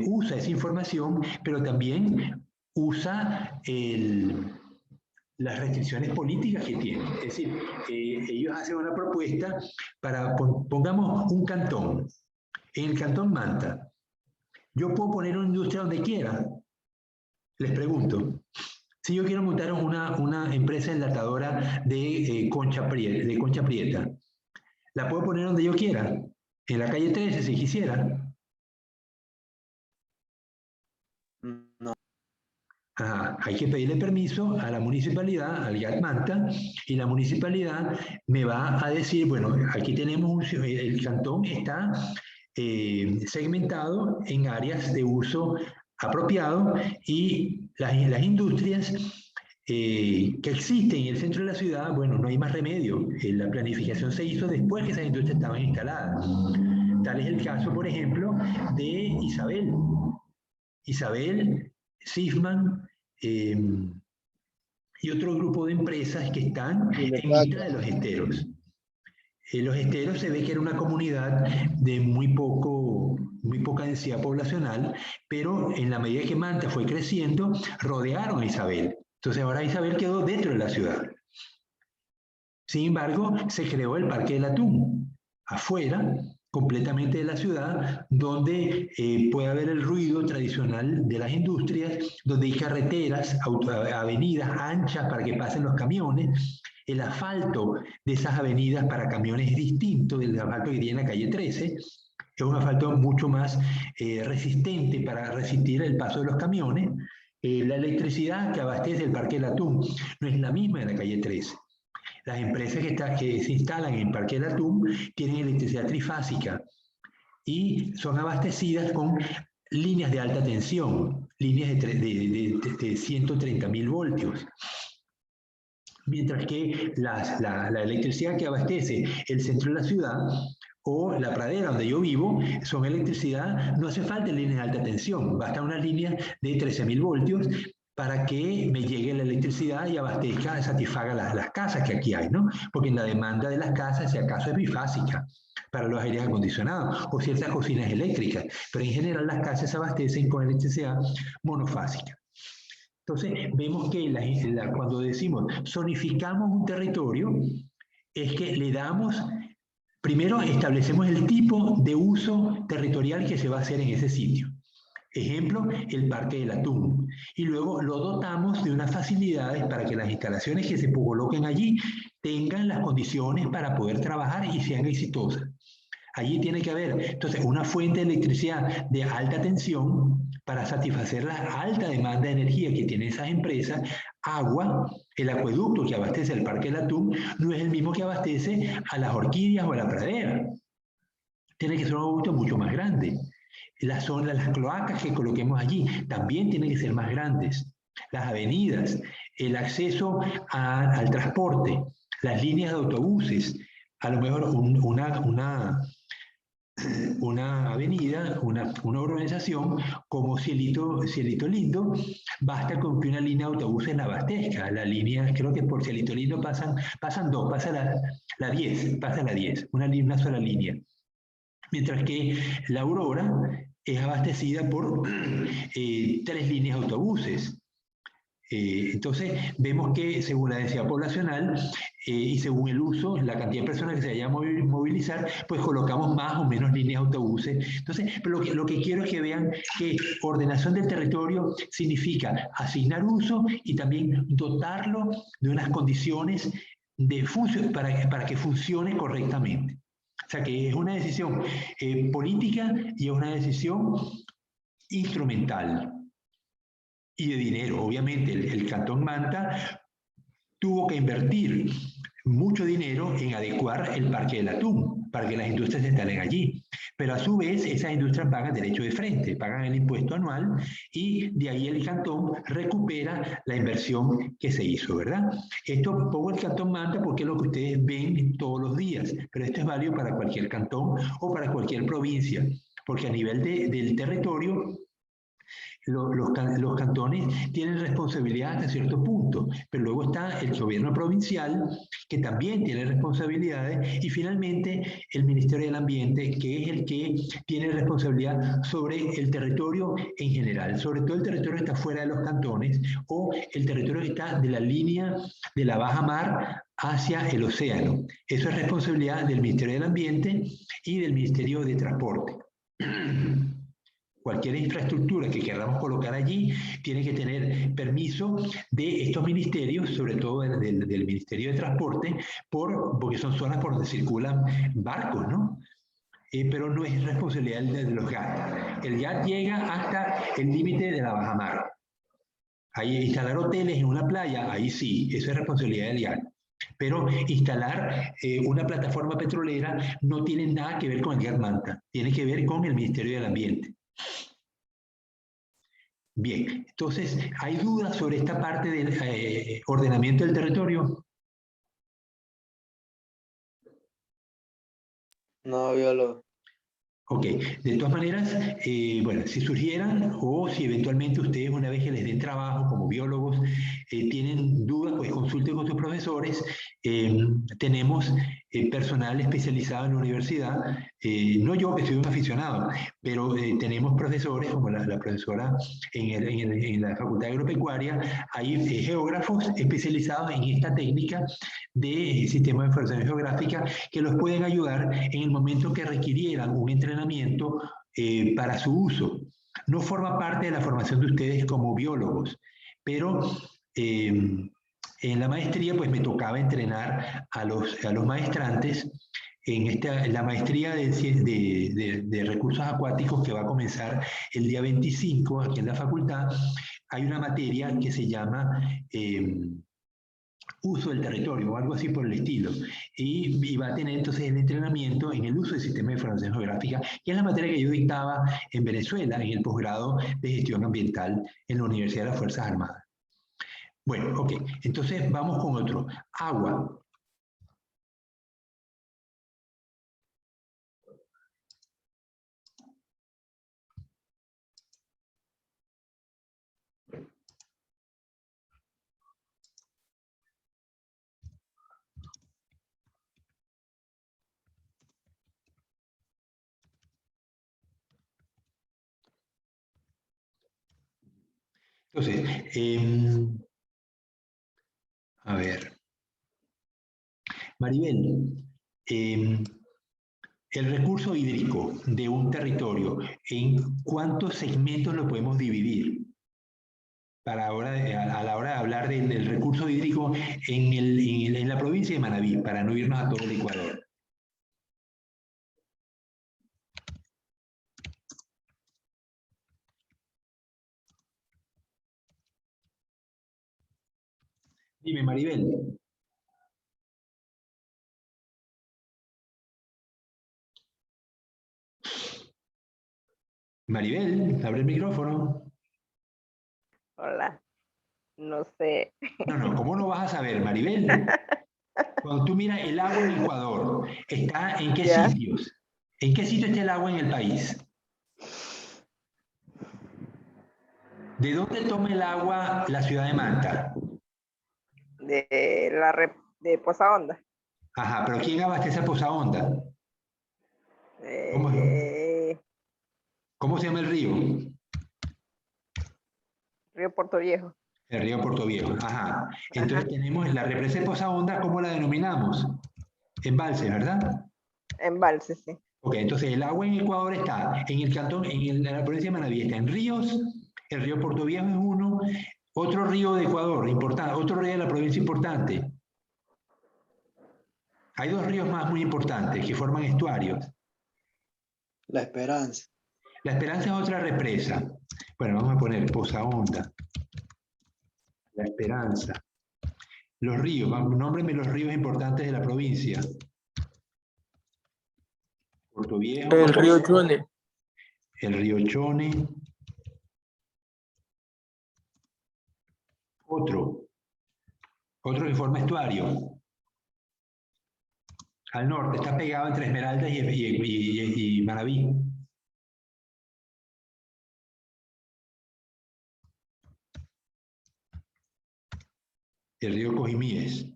usa esa información, pero también usa las restricciones políticas que tienen. Es decir, ellos hacen una propuesta para, pongamos un cantón. En el cantón Manta, ¿yo puedo poner una industria donde quiera? Les pregunto. Si yo quiero montar una empresa enlatadora de concha prieta, ¿la puedo poner donde yo quiera? En la calle 13, si quisiera. No. Hay que pedirle permiso a la municipalidad, al GAT Manta, y la municipalidad me va a decir, bueno, aquí tenemos el cantón está segmentado en áreas de uso apropiado y las industrias que existen en el centro de la ciudad, bueno, no hay más remedio. La planificación se hizo después que esas industrias estaban instaladas. Tal es el caso, por ejemplo, de Isabel. Isabel, Sifman y otro grupo de empresas que están en mitad de los esteros. Los esteros se ve que era una comunidad de muy poca densidad poblacional, pero en la medida que Manta fue creciendo, rodearon a Isabel. Entonces ahora Isabel quedó dentro de la ciudad. Sin embargo, se creó el Parque del Atún, afuera, completamente de la ciudad, donde puede haber el ruido tradicional de las industrias, donde hay carreteras, avenidas anchas para que pasen los camiones. El asfalto de esas avenidas para camiones es distinto del asfalto que tiene la calle 13. Es un asfalto mucho más resistente para resistir el paso de los camiones. La electricidad que abastece el Parque del Atún no es la misma de la calle 13. Las empresas que se instalan en Parque del Atún tienen electricidad trifásica y son abastecidas con líneas de alta tensión, líneas de 130.000 voltios. Mientras que la electricidad que abastece el centro de la ciudad o la pradera donde yo vivo, son electricidad, no hace falta líneas de alta tensión, basta una línea de 13.000 voltios para que me llegue la electricidad y abastezca, satisfaga las casas que aquí hay, ¿no? Porque en la demanda de las casas, si acaso, es bifásica para los aires acondicionados o ciertas cocinas eléctricas, pero en general las casas se abastecen con electricidad monofásica. Entonces, vemos que cuando decimos zonificamos un territorio, es que le damos, primero establecemos el tipo de uso territorial que se va a hacer en ese sitio. Ejemplo, el Parque del Atún. Y luego lo dotamos de unas facilidades para que las instalaciones que se coloquen allí tengan las condiciones para poder trabajar y sean exitosas. Allí tiene que haber, entonces, una fuente de electricidad de alta tensión para satisfacer la alta demanda de energía que tienen esas empresas. Agua, el acueducto que abastece el Parque del Atún no es el mismo que abastece a las Orquídeas o a la Pradera. Tiene que ser un acueducto mucho más grande. Las cloacas que coloquemos allí también tienen que ser más grandes. Las avenidas, el acceso al transporte, las líneas de autobuses, a lo mejor una avenida, una urbanización como Cielito Lindo, basta con que una línea de autobuses la abastezca. La línea, creo que por Cielito Lindo pasan dos, pasa la 10, una sola línea. Mientras que la Aurora es abastecida por 3 líneas de autobuses. Entonces, vemos que según la densidad poblacional y según el uso, la cantidad de personas que se vayan a movilizar, pues colocamos más o menos líneas de autobuses. Entonces, pero lo que quiero es que vean que ordenación del territorio significa asignar uso y también dotarlo de unas condiciones de función para que funcione correctamente. O sea, que es una decisión política y es una decisión instrumental y de dinero. Obviamente, el Cantón Manta tuvo que invertir mucho dinero en adecuar el Parque del Atún para que las industrias se instalen allí. Pero a su vez, esas industrias pagan derecho de frente, pagan el impuesto anual y de ahí el cantón recupera la inversión que se hizo, ¿verdad? Esto pongo el Cantón Manta porque es lo que ustedes ven todos los días, pero esto es válido para cualquier cantón o para cualquier provincia, porque a nivel del territorio, los cantones tienen responsabilidad hasta cierto punto, pero luego está el gobierno provincial, que también tiene responsabilidades, y finalmente el Ministerio del Ambiente, que es el que tiene responsabilidad sobre el territorio en general, sobre todo el territorio que está fuera de los cantones o el territorio que está de la línea de la baja mar hacia el océano. Eso es responsabilidad del Ministerio del Ambiente y del Ministerio de Transporte. Cualquier infraestructura que queramos colocar allí tiene que tener permiso de estos ministerios, sobre todo del Ministerio de Transporte, porque son zonas por donde circulan barcos, ¿no? Pero no es responsabilidad de los GAT. El GAT llega hasta el límite de la bajamar. Ahí instalar hoteles en una playa, ahí sí, eso es responsabilidad del GAT. Pero instalar una plataforma petrolera no tiene nada que ver con el GAT Manta, tiene que ver con el Ministerio del Ambiente. Bien, entonces, ¿hay dudas sobre esta parte del ordenamiento del territorio? No, biólogo. Ok, de todas maneras, bueno, si surgieran o si eventualmente ustedes una vez que les den trabajo como biólogos tienen dudas, pues consulten con sus profesores. Tenemos personal especializado en la universidad, no yo que soy un aficionado, pero tenemos profesores como la profesora en la Facultad Agropecuaria, hay geógrafos especializados en esta técnica de sistema de información geográfica que los pueden ayudar en el momento que requirieran un entrenamiento para su uso. No forma parte de la formación de ustedes como biólogos, pero en la maestría pues me tocaba entrenar a los maestrantes en la maestría de recursos acuáticos que va a comenzar el día 25 aquí en la facultad. Hay una materia que se llama uso del territorio o algo así por el estilo, y va a tener entonces el entrenamiento en el uso del sistema de información geográfica, que es la materia que yo dictaba en Venezuela en el posgrado de gestión ambiental en la Universidad de las Fuerzas Armadas. Bueno, ok, entonces vamos con otro. Agua. Entonces, a ver. Maribel, el recurso hídrico de un territorio, ¿en cuántos segmentos lo podemos dividir? Para ahora, a la hora de hablar del recurso hídrico en la provincia de Manabí, para no irnos a todo el Ecuador. Dime, Maribel. Maribel, abre el micrófono. Hola, no sé. No, ¿cómo no vas a saber, Maribel? Cuando tú miras el agua en Ecuador, ¿está en qué Ya. sitios? ¿En qué sitio está el agua en el país? ¿De dónde toma el agua la ciudad de Manta? De Poza Honda. Ajá, pero ¿quién abastece a Poza Honda? ¿Cómo se llama el río? Río Puerto Viejo. El río Puerto Viejo, ajá. Entonces tenemos la represa de Poza Honda, ¿cómo la denominamos? Embalse, ¿verdad? Embalse, sí. Ok, entonces el agua en Ecuador está en el cantón, en la provincia de Manabí, está en ríos, el río Puerto Viejo es uno, otro río de Ecuador importante, otro río de la provincia importante. Hay dos ríos más muy importantes que forman estuarios. La Esperanza. La Esperanza es otra represa. Bueno, vamos a poner Poza Honda. La Esperanza. Los ríos, nómbrenme los ríos importantes de la provincia. Puerto Viejo. El río Chone. El río Chone. Otro que forma estuario. Al norte, está pegado entre Esmeraldas y Manabí. El río Cojimíes.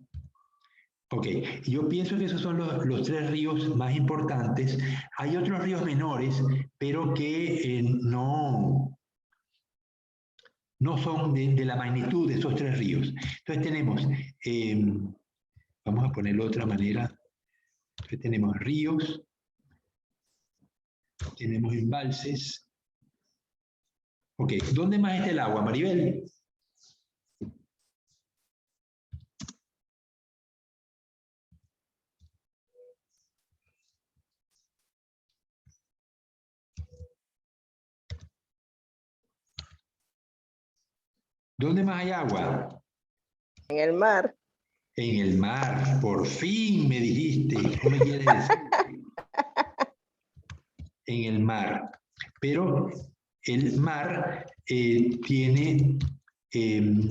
Ok, yo pienso que esos son los tres ríos más importantes. Hay otros ríos menores, pero que no son de la magnitud de esos tres ríos. Entonces tenemos, vamos a ponerlo de otra manera, entonces tenemos ríos, tenemos embalses. Ok, ¿dónde más está el agua, Maribel? ¿Dónde más hay agua? En el mar. En el mar, por fin me dijiste, ¿cómo me quieres decir? En el mar. Pero el mar tiene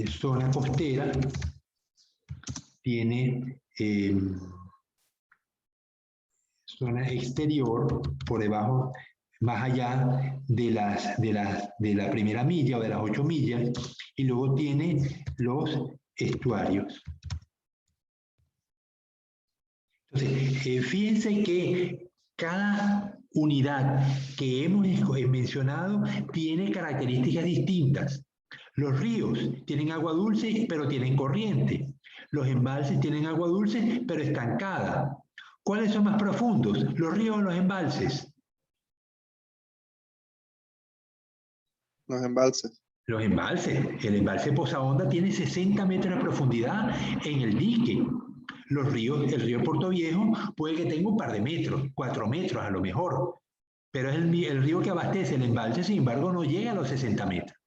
zona costera, tiene zona exterior por debajo, más allá de la primera milla o de las 8 millas, y luego tiene los estuarios. Entonces, fíjense que cada unidad que hemos mencionado tiene características distintas. Los ríos tienen agua dulce, pero tienen corriente. Los embalses tienen agua dulce, pero estancada. ¿Cuáles son más profundos, los ríos o los embalses? Los embalses. Los embalses. El embalse Poza Honda tiene 60 metros de profundidad en el dique. Los ríos, el río Puerto Viejo puede que tenga un par de metros, 4 metros a lo mejor, pero es el río que abastece el embalse, sin embargo, no llega a los 60 metros.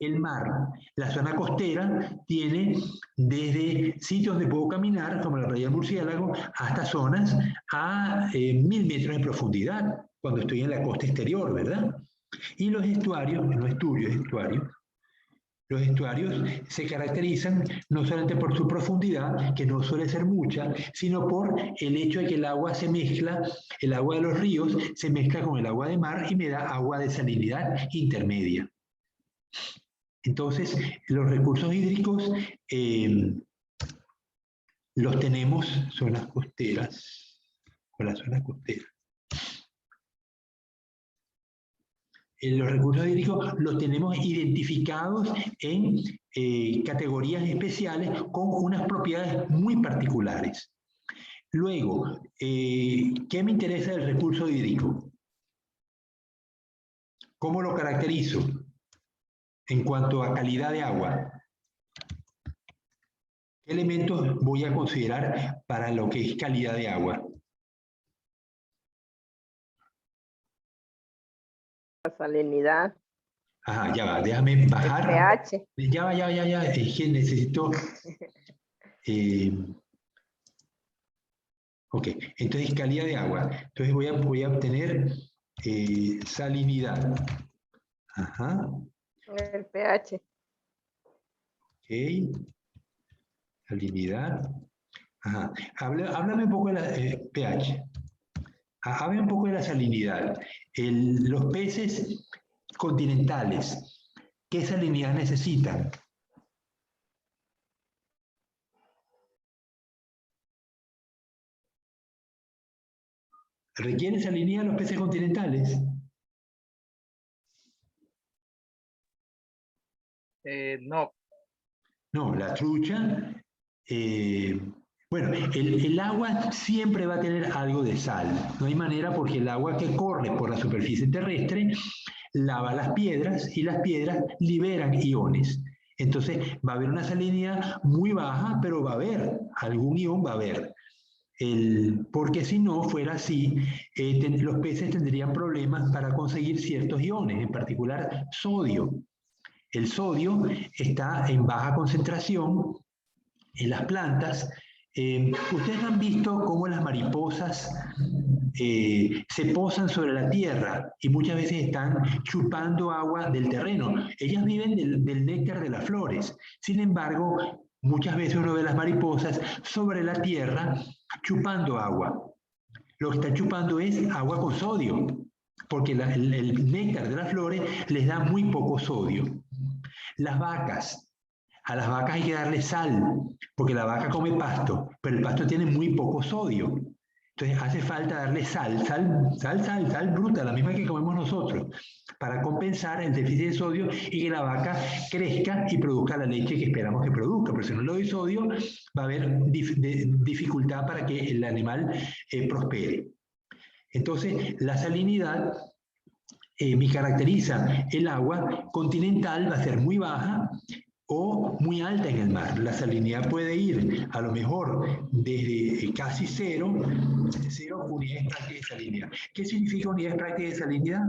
El mar, la zona costera, tiene desde sitios donde puedo caminar, como la playa del Murciélago, hasta zonas a 1000 metros de profundidad, cuando estoy en la costa exterior, ¿verdad? Y los estuarios, los estuarios se caracterizan no solamente por su profundidad, que no suele ser mucha, sino por el hecho de que el agua se mezcla, el agua de los ríos se mezcla con el agua de mar y me da agua de salinidad intermedia. Entonces, los recursos hídricos los tenemos zonas costeras, o las zonas costeras. Los recursos hídricos los tenemos identificados en categorías especiales con unas propiedades muy particulares. Luego, ¿qué me interesa del recurso hídrico? ¿Cómo lo caracterizo en cuanto a calidad de agua? ¿Qué elementos voy a considerar para lo que es calidad de agua? La salinidad. Ajá, ya va, déjame bajar. pH. Ya va, ya, es que necesito... ok, entonces calidad de agua. Entonces voy a obtener salinidad. Ajá. El pH. Ok. Salinidad. Ajá. Háblame un poco de la pH. Háblame un poco de la salinidad. Los peces continentales, ¿qué salinidad necesitan? ¿Requieren salinidad los peces continentales? No. No, la trucha, bueno, el agua siempre va a tener algo de sal. No hay manera porque el agua que corre por la superficie terrestre lava las piedras y las piedras liberan iones. Entonces va a haber una salinidad muy baja, pero va a haber, algún ion va a haber. Porque si no fuera así, los peces tendrían problemas para conseguir ciertos iones, en particular sodio. El sodio está en baja concentración en las plantas. Ustedes han visto cómo las mariposas se posan sobre la tierra y muchas veces están chupando agua del terreno. Ellas viven del néctar de las flores. Sin embargo, muchas veces uno ve las mariposas sobre la tierra chupando agua. Lo que están chupando es agua con sodio, porque el néctar de las flores les da muy poco sodio. Las vacas. A las vacas hay que darle sal, porque la vaca come pasto, pero el pasto tiene muy poco sodio. Entonces hace falta darle sal bruta, la misma que comemos nosotros, para compensar el déficit de sodio y que la vaca crezca y produzca la leche que esperamos que produzca. Pero si no le doy sodio, va a haber dificultad para que el animal prospere. Entonces, la salinidad me caracteriza el agua continental, va a ser muy baja o muy alta en el mar. La salinidad puede ir a lo mejor desde casi cero unidades prácticas de salinidad. ¿Qué significa unidades prácticas de salinidad?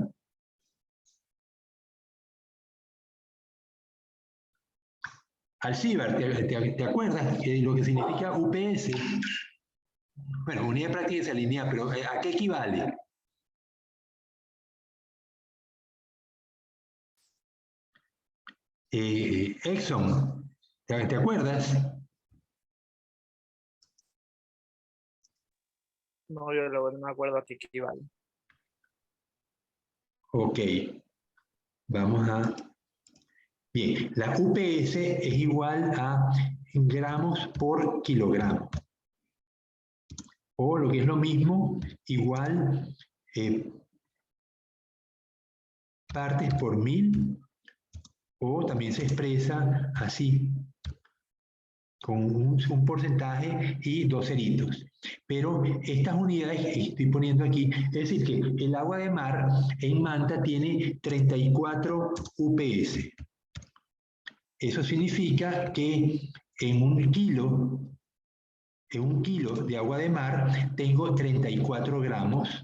Alcibar, ¿te acuerdas de lo que significa UPS? Bueno, unidad práctica de salinidad, pero ¿a qué equivale? Exxon, ¿te acuerdas? No, yo no me acuerdo a qué equivale. Ok, vamos a... Bien, la UPS es igual a gramos por kilogramo. o lo que es lo mismo, igual partes por 1000, o también se expresa así, con un porcentaje y dos ceritos. Pero estas unidades que estoy poniendo aquí, es decir, que el agua de mar en Manta tiene 34 UPS. Eso significa que en un kilo de agua de mar tengo 34 gramos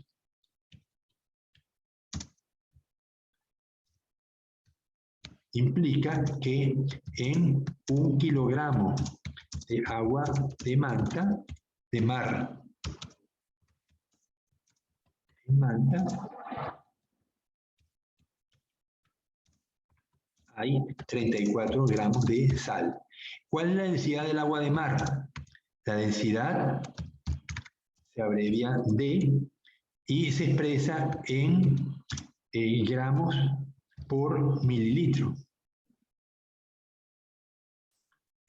implica que en 1 kilogramo de agua de Manta, de mar, en Manta, hay 34 gramos de sal. ¿Cuál es la densidad del agua de mar? La densidad se abrevia D y se expresa en gramos por mililitro.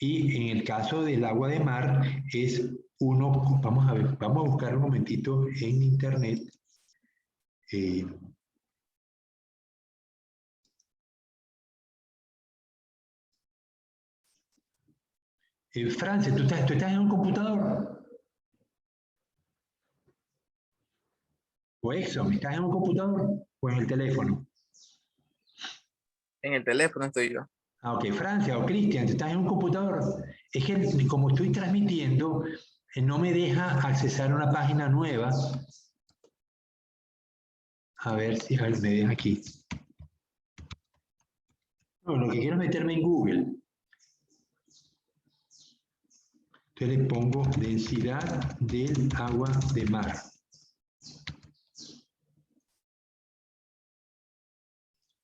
Y en el caso del agua de mar es 1, vamos a ver, vamos a buscar un momentito en internet. Francia, ¿tú estás en un computador? ¿O Exxon, estás en un computador o en el teléfono? En el teléfono estoy yo. Ah, ok, Francia o Cristian, ¿tú estás en un computador? Es que como estoy transmitiendo, no me deja accesar a una página nueva. A ver si me deja aquí. No, lo que quiero es meterme en Google. Entonces le pongo densidad del agua de mar.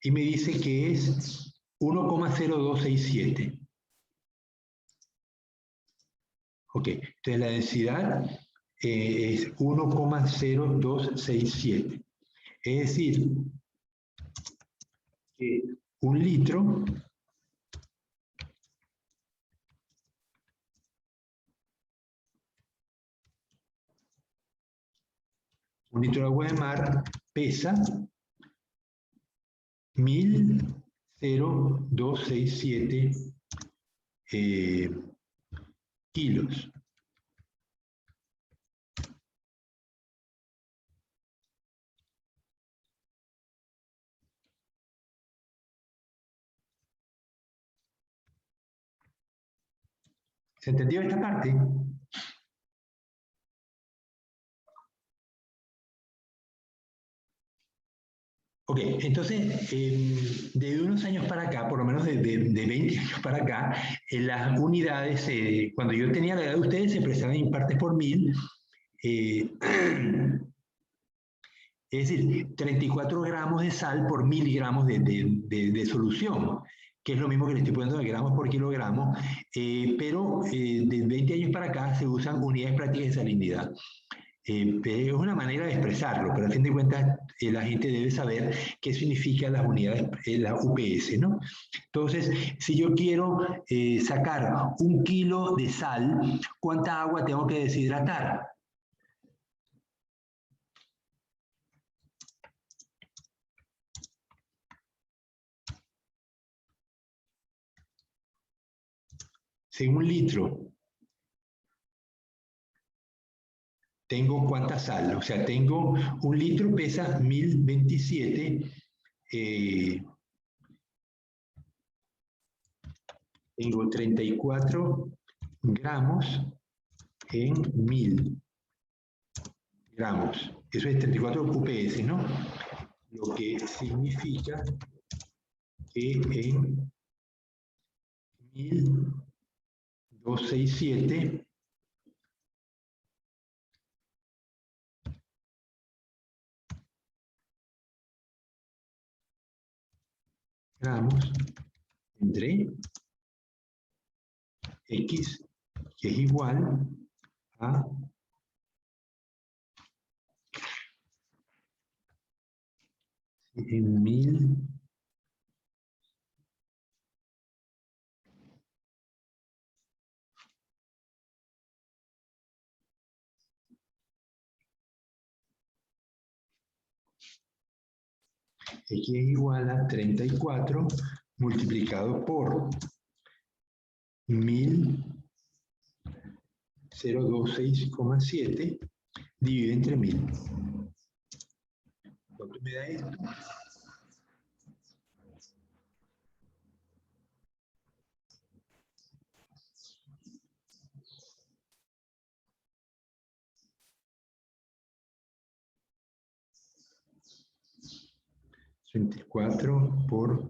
Y me dice que es 1,0267. Ok, entonces la densidad es 1,0267. Es decir, que un litro de agua de mar pesa 1000,0267 kilos. ¿Se entendió esta parte? Ok, entonces, de unos años para acá, por lo menos de 20 años para acá, las unidades, cuando yo tenía la edad de ustedes, se expresaban en partes por 1000. Es decir, 34 gramos de sal por 1000 gramos de solución, que es lo mismo que le estoy poniendo de gramos por kilogramo, pero de 20 años para acá se usan unidades prácticas de salinidad. Es una manera de expresarlo, pero a fin de cuentas la gente debe saber qué significan las unidades, la UPS, ¿no? Entonces, si yo quiero sacar 1 kilo de sal, ¿cuánta agua tengo que deshidratar? Si 1 litro tengo cuánta sal, o sea, tengo 1 litro pesa 1027, tengo 34 gramos en 1000 gramos. Eso es 34 UPS, ¿no? Lo que significa que en 1000,267 gramos entre X, que es igual a en 1000 X es igual a 34 multiplicado por 1026,7 dividido entre 1000. ¿Cuánto me da esto? $24 por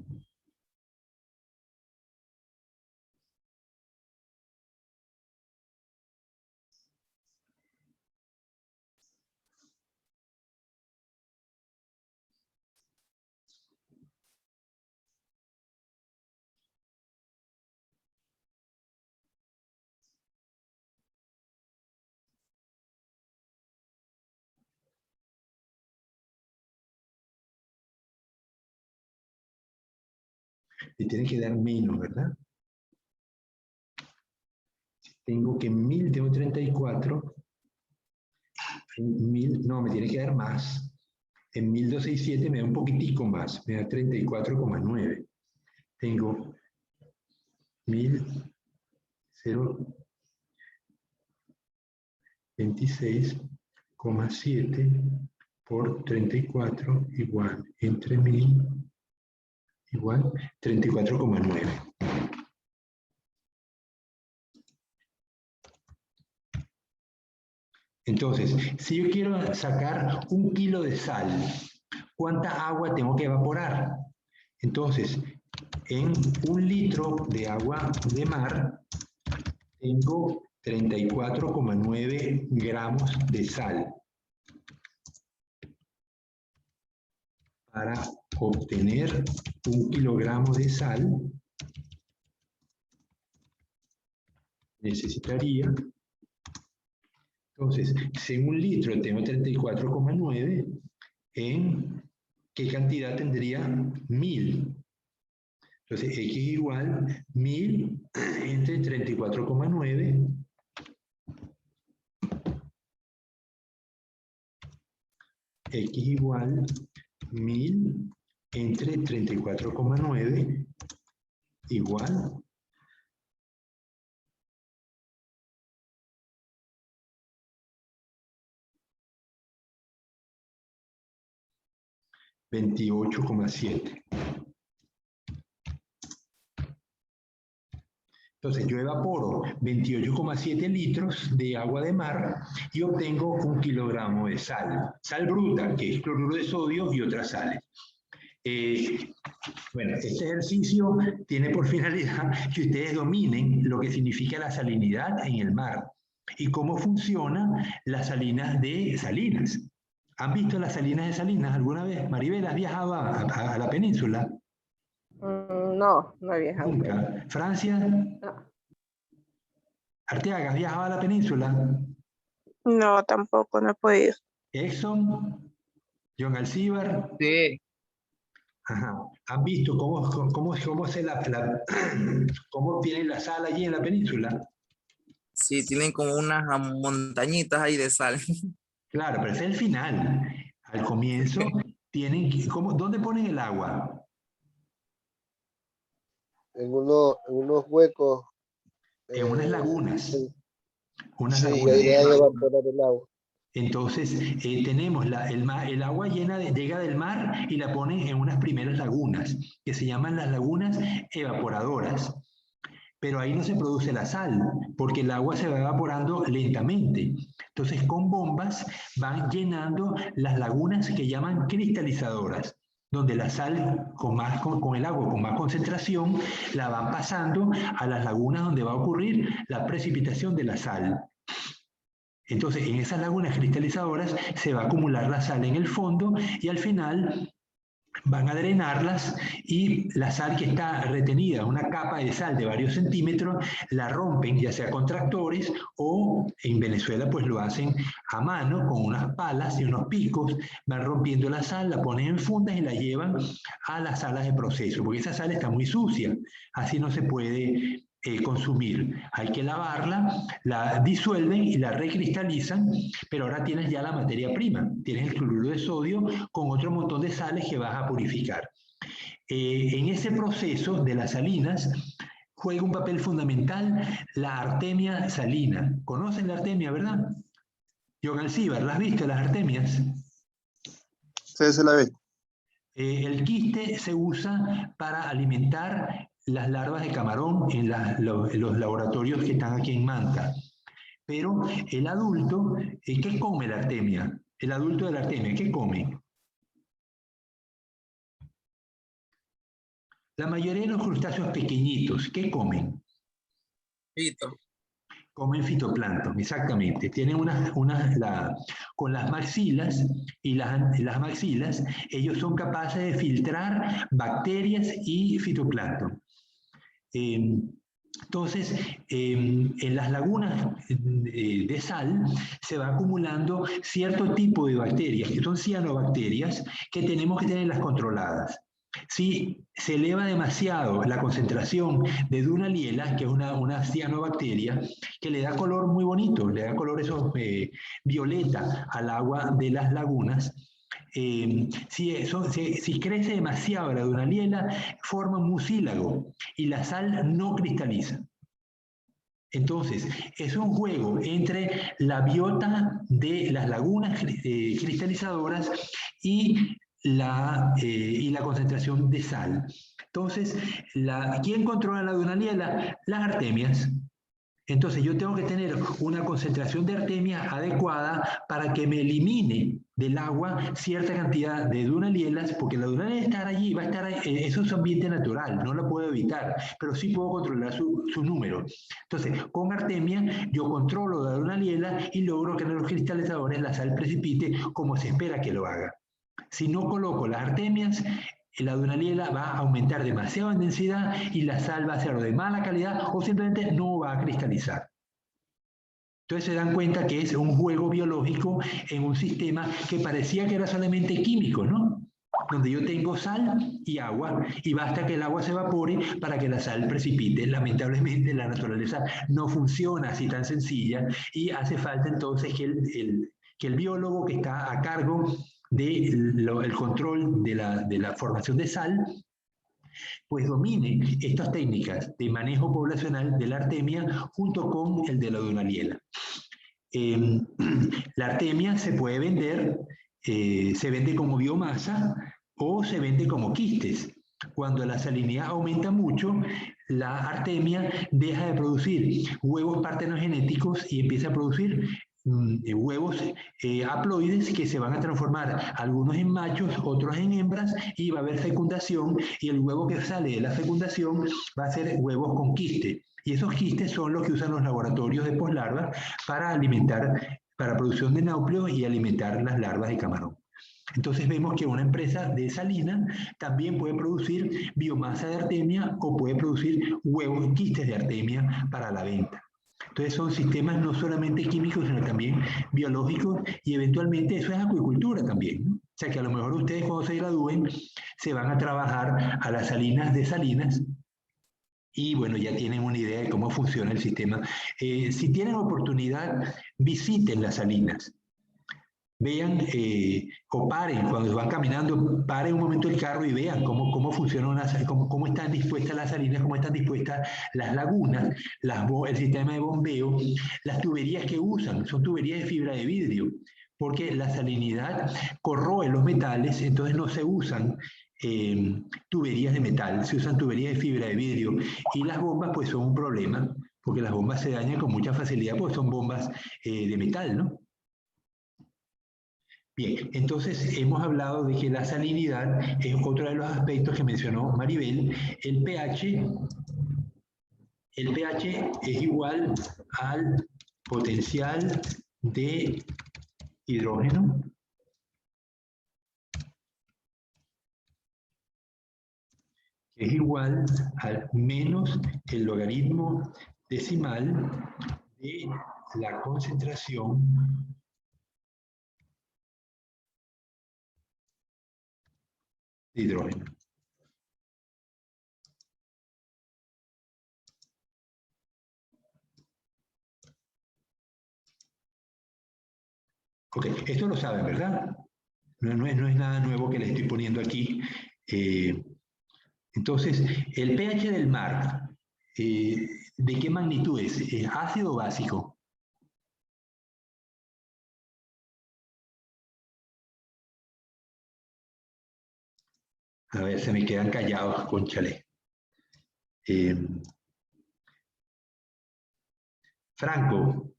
me tiene que dar menos, ¿verdad? Tengo que en 1000 tengo 34. En 1000, no, me tiene que dar más. En 1267 me da un poquitico más, me da 34,9. Tengo 1026,7 por 34 igual entre 1000 igual 34,9. Entonces, si yo quiero sacar 1 kilo de sal, ¿cuánta agua tengo que evaporar? Entonces, en 1 litro de agua de mar, tengo 34,9 gramos de sal. Para obtener 1 kilogramo de sal, necesitaría, entonces, si en 1 litro tengo 34,9, ¿en qué cantidad tendría 1000? Entonces, X igual 1000 entre 34,9. X igual 1000 entre 34,9 igual 28,7. Entonces yo evaporo 28,7 litros de agua de mar y obtengo 1 kilogramo de sal. Sal bruta, que es cloruro de sodio y otras sales. Bueno, este ejercicio tiene por finalidad que ustedes dominen lo que significa la salinidad en el mar y cómo funcionan las salinas de Salinas. ¿Han visto las salinas de Salinas alguna vez? Maribel, ¿has viajado a la península? No, no he viajado. Nunca. ¿Francia? No. Arteaga, ¿has viajado a la península? No, tampoco, no he podido. Exxon, John Alcibar. Sí, Ajá. ¿Han visto cómo tiene la sal allí en la península? sí, tienen como unas montañitas ahí de sal. Claro, pero ese es el final. Al comienzo tienen que, ¿dónde ponen el agua? En unos huecos. En unas lagunas. Unas Sí, lagunas. ahí dejan evaporar el agua. Entonces, tenemos el agua llega del mar y la ponen en unas primeras lagunas, que se llaman las lagunas evaporadoras. Pero ahí no se produce la sal, porque el agua se va evaporando lentamente. Entonces, con bombas van llenando las lagunas que llaman cristalizadoras, donde la sal con el agua con más concentración la van pasando a las lagunas donde va a ocurrir la precipitación de la sal. Entonces, en esas lagunas cristalizadoras se va a acumular la sal en el fondo y al final van a drenarlas y la sal que está retenida, una capa de sal de varios centímetros, la rompen ya sea con tractores o en Venezuela pues lo hacen a mano con unas palas y unos picos, van rompiendo la sal, la ponen en fundas y la llevan a las salas de proceso, porque esa sal está muy sucia, así no se puede consumir. Hay que lavarla, la disuelven y la recristalizan, pero ahora tienes ya la materia prima. Tienes el cloruro de sodio con otro montón de sales que vas a purificar. En ese proceso de las salinas juega un papel fundamental la artemia salina. ¿Conocen la artemia, verdad? John Alcibar, ¿la has visto, las artemias? Sí, se la ve. El quiste se usa para alimentar las larvas de camarón en los laboratorios que están aquí en Manta. Pero el adulto, ¿qué come la artemia? El adulto de la artemia, ¿qué come? La mayoría de los crustáceos pequeñitos, ¿qué comen? Pito. Comen fitoplancton, exactamente. Tienen con las maxilas y las maxilas, ellos son capaces de filtrar bacterias y fitoplancton. Entonces, en las lagunas de sal se va acumulando cierto tipo de bacterias, que son cianobacterias, que tenemos que tenerlas controladas. Si se eleva demasiado la concentración de Dunaliella, que es una cianobacteria, que le da color muy bonito, le da color violeta al agua de las lagunas, si crece demasiado la Dunaliella, forma un mucílago y la sal no cristaliza. Entonces, es un juego entre la biota de las lagunas cristalizadoras y la concentración de sal. Entonces, ¿quién controla la Dunaliella? Las artemias. Entonces, yo tengo que tener una concentración de artemia adecuada para que me elimine del agua cierta cantidad de dunalielas, porque la dunaliela estar allí, va a estar ahí, eso es ambiente natural, no la puedo evitar, pero sí puedo controlar su número. Entonces, con artemia, yo controlo la dunaliela y logro que en los cristalizadores la sal precipite como se espera que lo haga. Si no coloco las artemias, la dunaliela va a aumentar demasiado en densidad y la sal va a ser de mala calidad o simplemente no va a cristalizar. Entonces se dan cuenta que es un juego biológico en un sistema que parecía que era solamente químico, ¿no? Donde yo tengo sal y agua y basta que el agua se evapore para que la sal precipite. Lamentablemente la naturaleza no funciona así tan sencilla y hace falta entonces que el biólogo que está a cargo del control de la formación de sal, pues domine estas técnicas de manejo poblacional de la artemia junto con el de la dunaliela. La artemia se puede vender, se vende como biomasa o se vende como quistes. Cuando la salinidad aumenta mucho, la artemia deja de producir huevos partenogenéticos y empieza a producir huevos haploides que se van a transformar, algunos en machos, otros en hembras, y va a haber fecundación, y el huevo que sale de la fecundación va a ser huevos con quiste. Y esos quistes son los que usan los laboratorios de poslarva para alimentar, para producción de náuplios y alimentar las larvas de camarón. Entonces vemos que una empresa de salina también puede producir biomasa de artemia o puede producir huevos, quistes de artemia para la venta. Entonces son sistemas no solamente químicos, sino también biológicos y eventualmente eso es acuicultura también, ¿no? O sea que a lo mejor ustedes cuando se gradúen se van a trabajar a las salinas de Salinas y bueno, ya tienen una idea de cómo funciona el sistema. Si tienen oportunidad, visiten las salinas. Vean o paren, cuando van caminando, paren un momento el carro y vean cómo funcionan, cómo están dispuestas las salinas, cómo están dispuestas las lagunas, el sistema de bombeo, las tuberías que usan, son tuberías de fibra de vidrio, porque la salinidad corroe los metales, entonces no se usan tuberías de metal, se usan tuberías de fibra de vidrio, y las bombas pues son un problema, porque las bombas se dañan con mucha facilidad, porque son bombas de metal, ¿no? Bien, entonces hemos hablado de que la salinidad es otro de los aspectos que mencionó Maribel. El pH es igual al potencial de hidrógeno que es igual al menos el logaritmo decimal de la concentración de hidrógeno. Ok, esto lo saben, ¿verdad? No es nada nuevo que le estoy poniendo aquí. Entonces, el pH del mar, ¿de qué magnitud es? ¿Es ácido o básico? A ver, se me quedan callados, cónchale. Franco.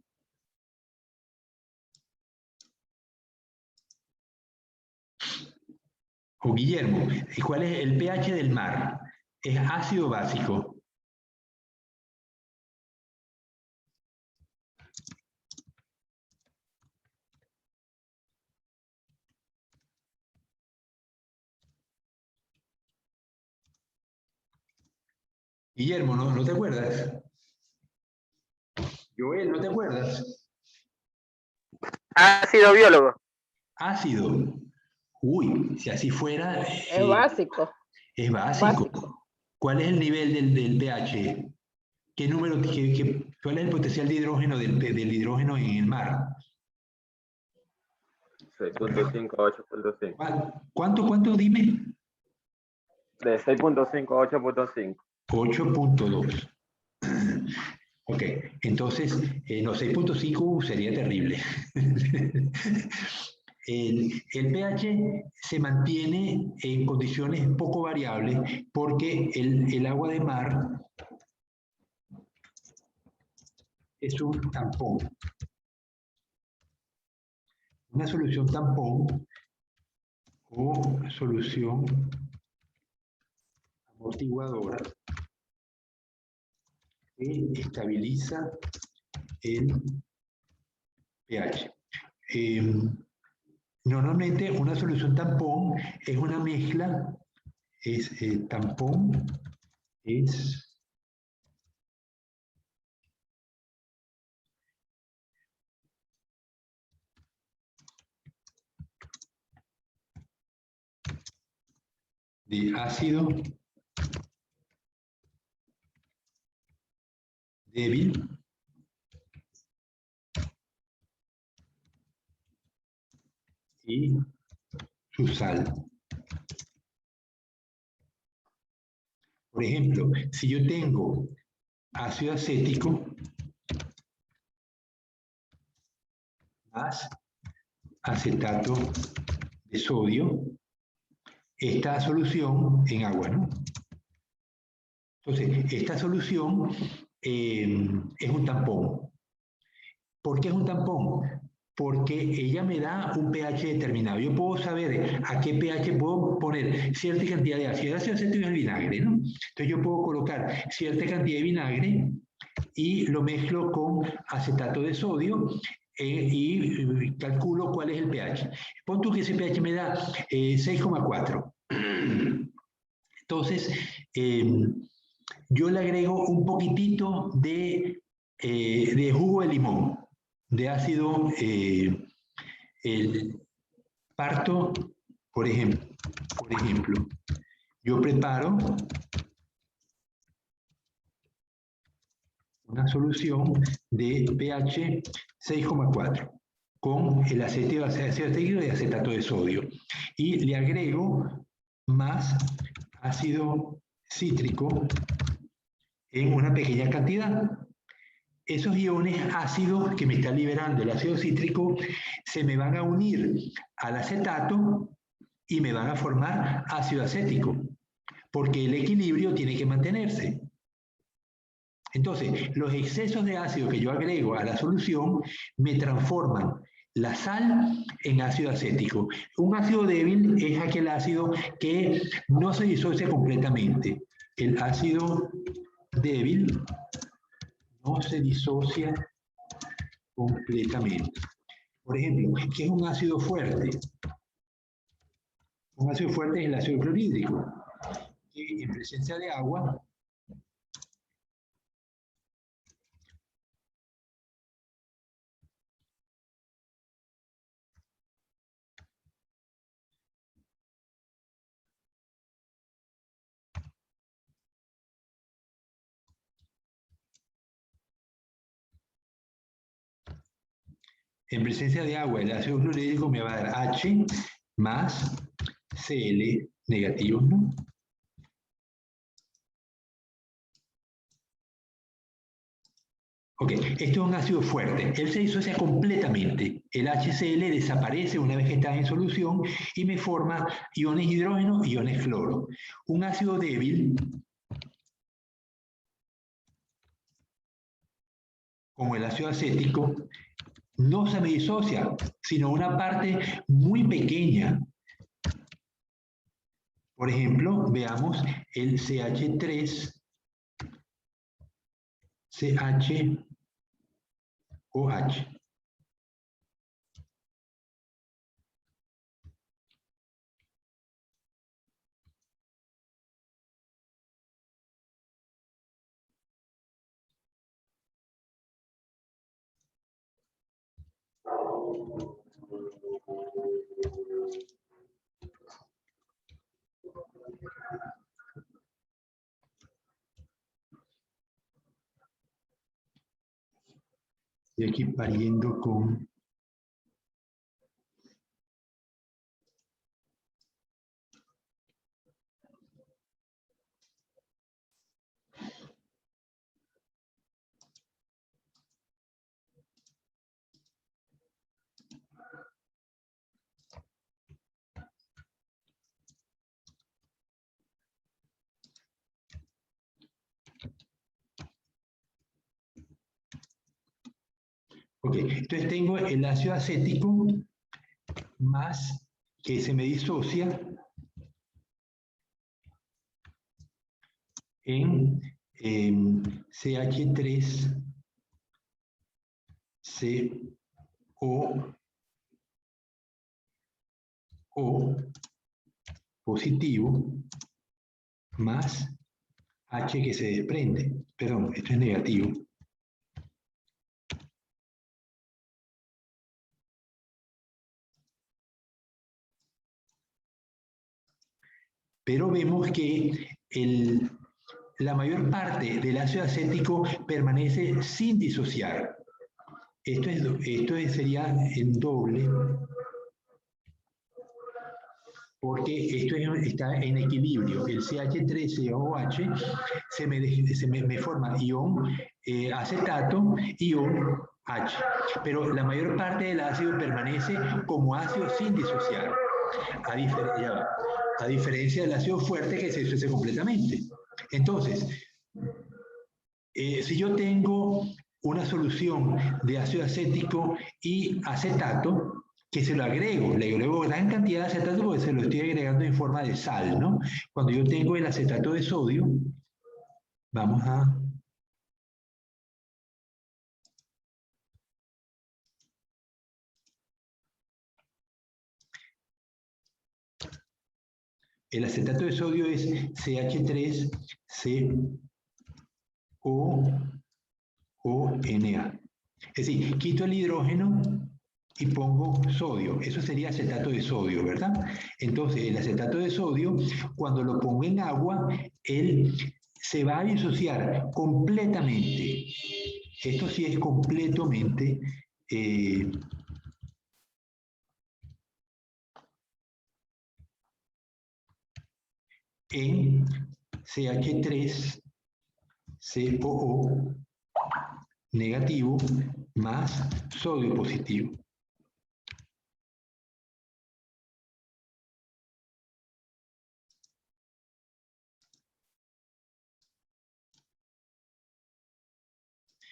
O Guillermo, ¿cuál es el pH del mar? ¿Es ácido o básico? Guillermo, ¿no te acuerdas? Joel, ¿no te acuerdas? Ha sido biólogo. Ácido. Uy, si así fuera, Es básico. es básico. ¿Cuál es el nivel del pH? ¿Qué número, cuál es el potencial de hidrógeno del hidrógeno en el mar? 6.5 a 8.5. ¿Cuánto dime? De 6.5 a 8.5. 8.2. Ok, entonces, no, 6.5 sería terrible. El pH se mantiene en condiciones poco variables porque el agua de mar es un tampón. Una solución tampón o solución amortiguadora que estabiliza el pH. Normalmente una solución tampón es una mezcla, tampón es de ácido débil y su sal. Por ejemplo, si yo tengo ácido acético más acetato de sodio, esta solución en agua, ¿no? Entonces, esta solución es un tampón. ¿Por qué es un tampón? Porque ella me da un pH determinado. Yo puedo saber a qué pH puedo poner cierta cantidad de ácido. El ácido acético es el vinagre, ¿no? Entonces yo puedo colocar cierta cantidad de vinagre y lo mezclo con acetato de sodio y calculo cuál es el pH. Pon tú que ese pH me da 6,4. Entonces, yo le agrego un poquitito de jugo de limón, de ácido, parto, por ejemplo, yo preparo una solución de pH 6,4 con el aceite acético y acetato de sodio y le agrego más ácido cítrico en una pequeña cantidad. Esos iones ácidos que me está liberando el ácido cítrico se me van a unir al acetato y me van a formar ácido acético, porque el equilibrio tiene que mantenerse. Entonces, los excesos de ácido que yo agrego a la solución me transforman la sal en ácido acético. Un ácido débil es aquel ácido que no se disocia completamente. El ácido débil no se disocia completamente. Por ejemplo, ¿qué es un ácido fuerte? Un ácido fuerte es el ácido clorhídrico, que en presencia de agua En presencia de agua, el ácido clorhídrico me va a dar H más Cl negativo, ¿no? Ok, esto es un ácido fuerte. Él se disocia completamente. El HCl desaparece una vez que está en solución y me forma iones hidrógeno y iones cloro. Un ácido débil, como el ácido acético, no se me disocia, sino una parte muy pequeña. Por ejemplo, veamos el CH3, CHOH. Estoy aquí pariendo con... Ok, entonces tengo el ácido acético más que se me disocia en CH3CO positivo más H que se desprende. Perdón, esto es negativo. Pero vemos que la mayor parte del ácido acético permanece sin disociar. Esto sería en doble, porque esto está en equilibrio. El CH3COH me forma ion acetato, ion H. Pero la mayor parte del ácido permanece como ácido sin disociar. A diferencia del ácido fuerte que se disocia completamente. Entonces, si yo tengo una solución de ácido acético y acetato, que se lo agrego, le agrego gran cantidad de acetato porque se lo estoy agregando en forma de sal, ¿no? Cuando yo tengo el acetato de sodio, vamos a... El acetato de sodio es CH3COONA. Es decir, quito el hidrógeno y pongo sodio. Eso sería acetato de sodio, ¿verdad? Entonces, el acetato de sodio, cuando lo pongo en agua, él se va a disociar completamente. Esto sí es completamente... en CH3COO negativo más sodio positivo.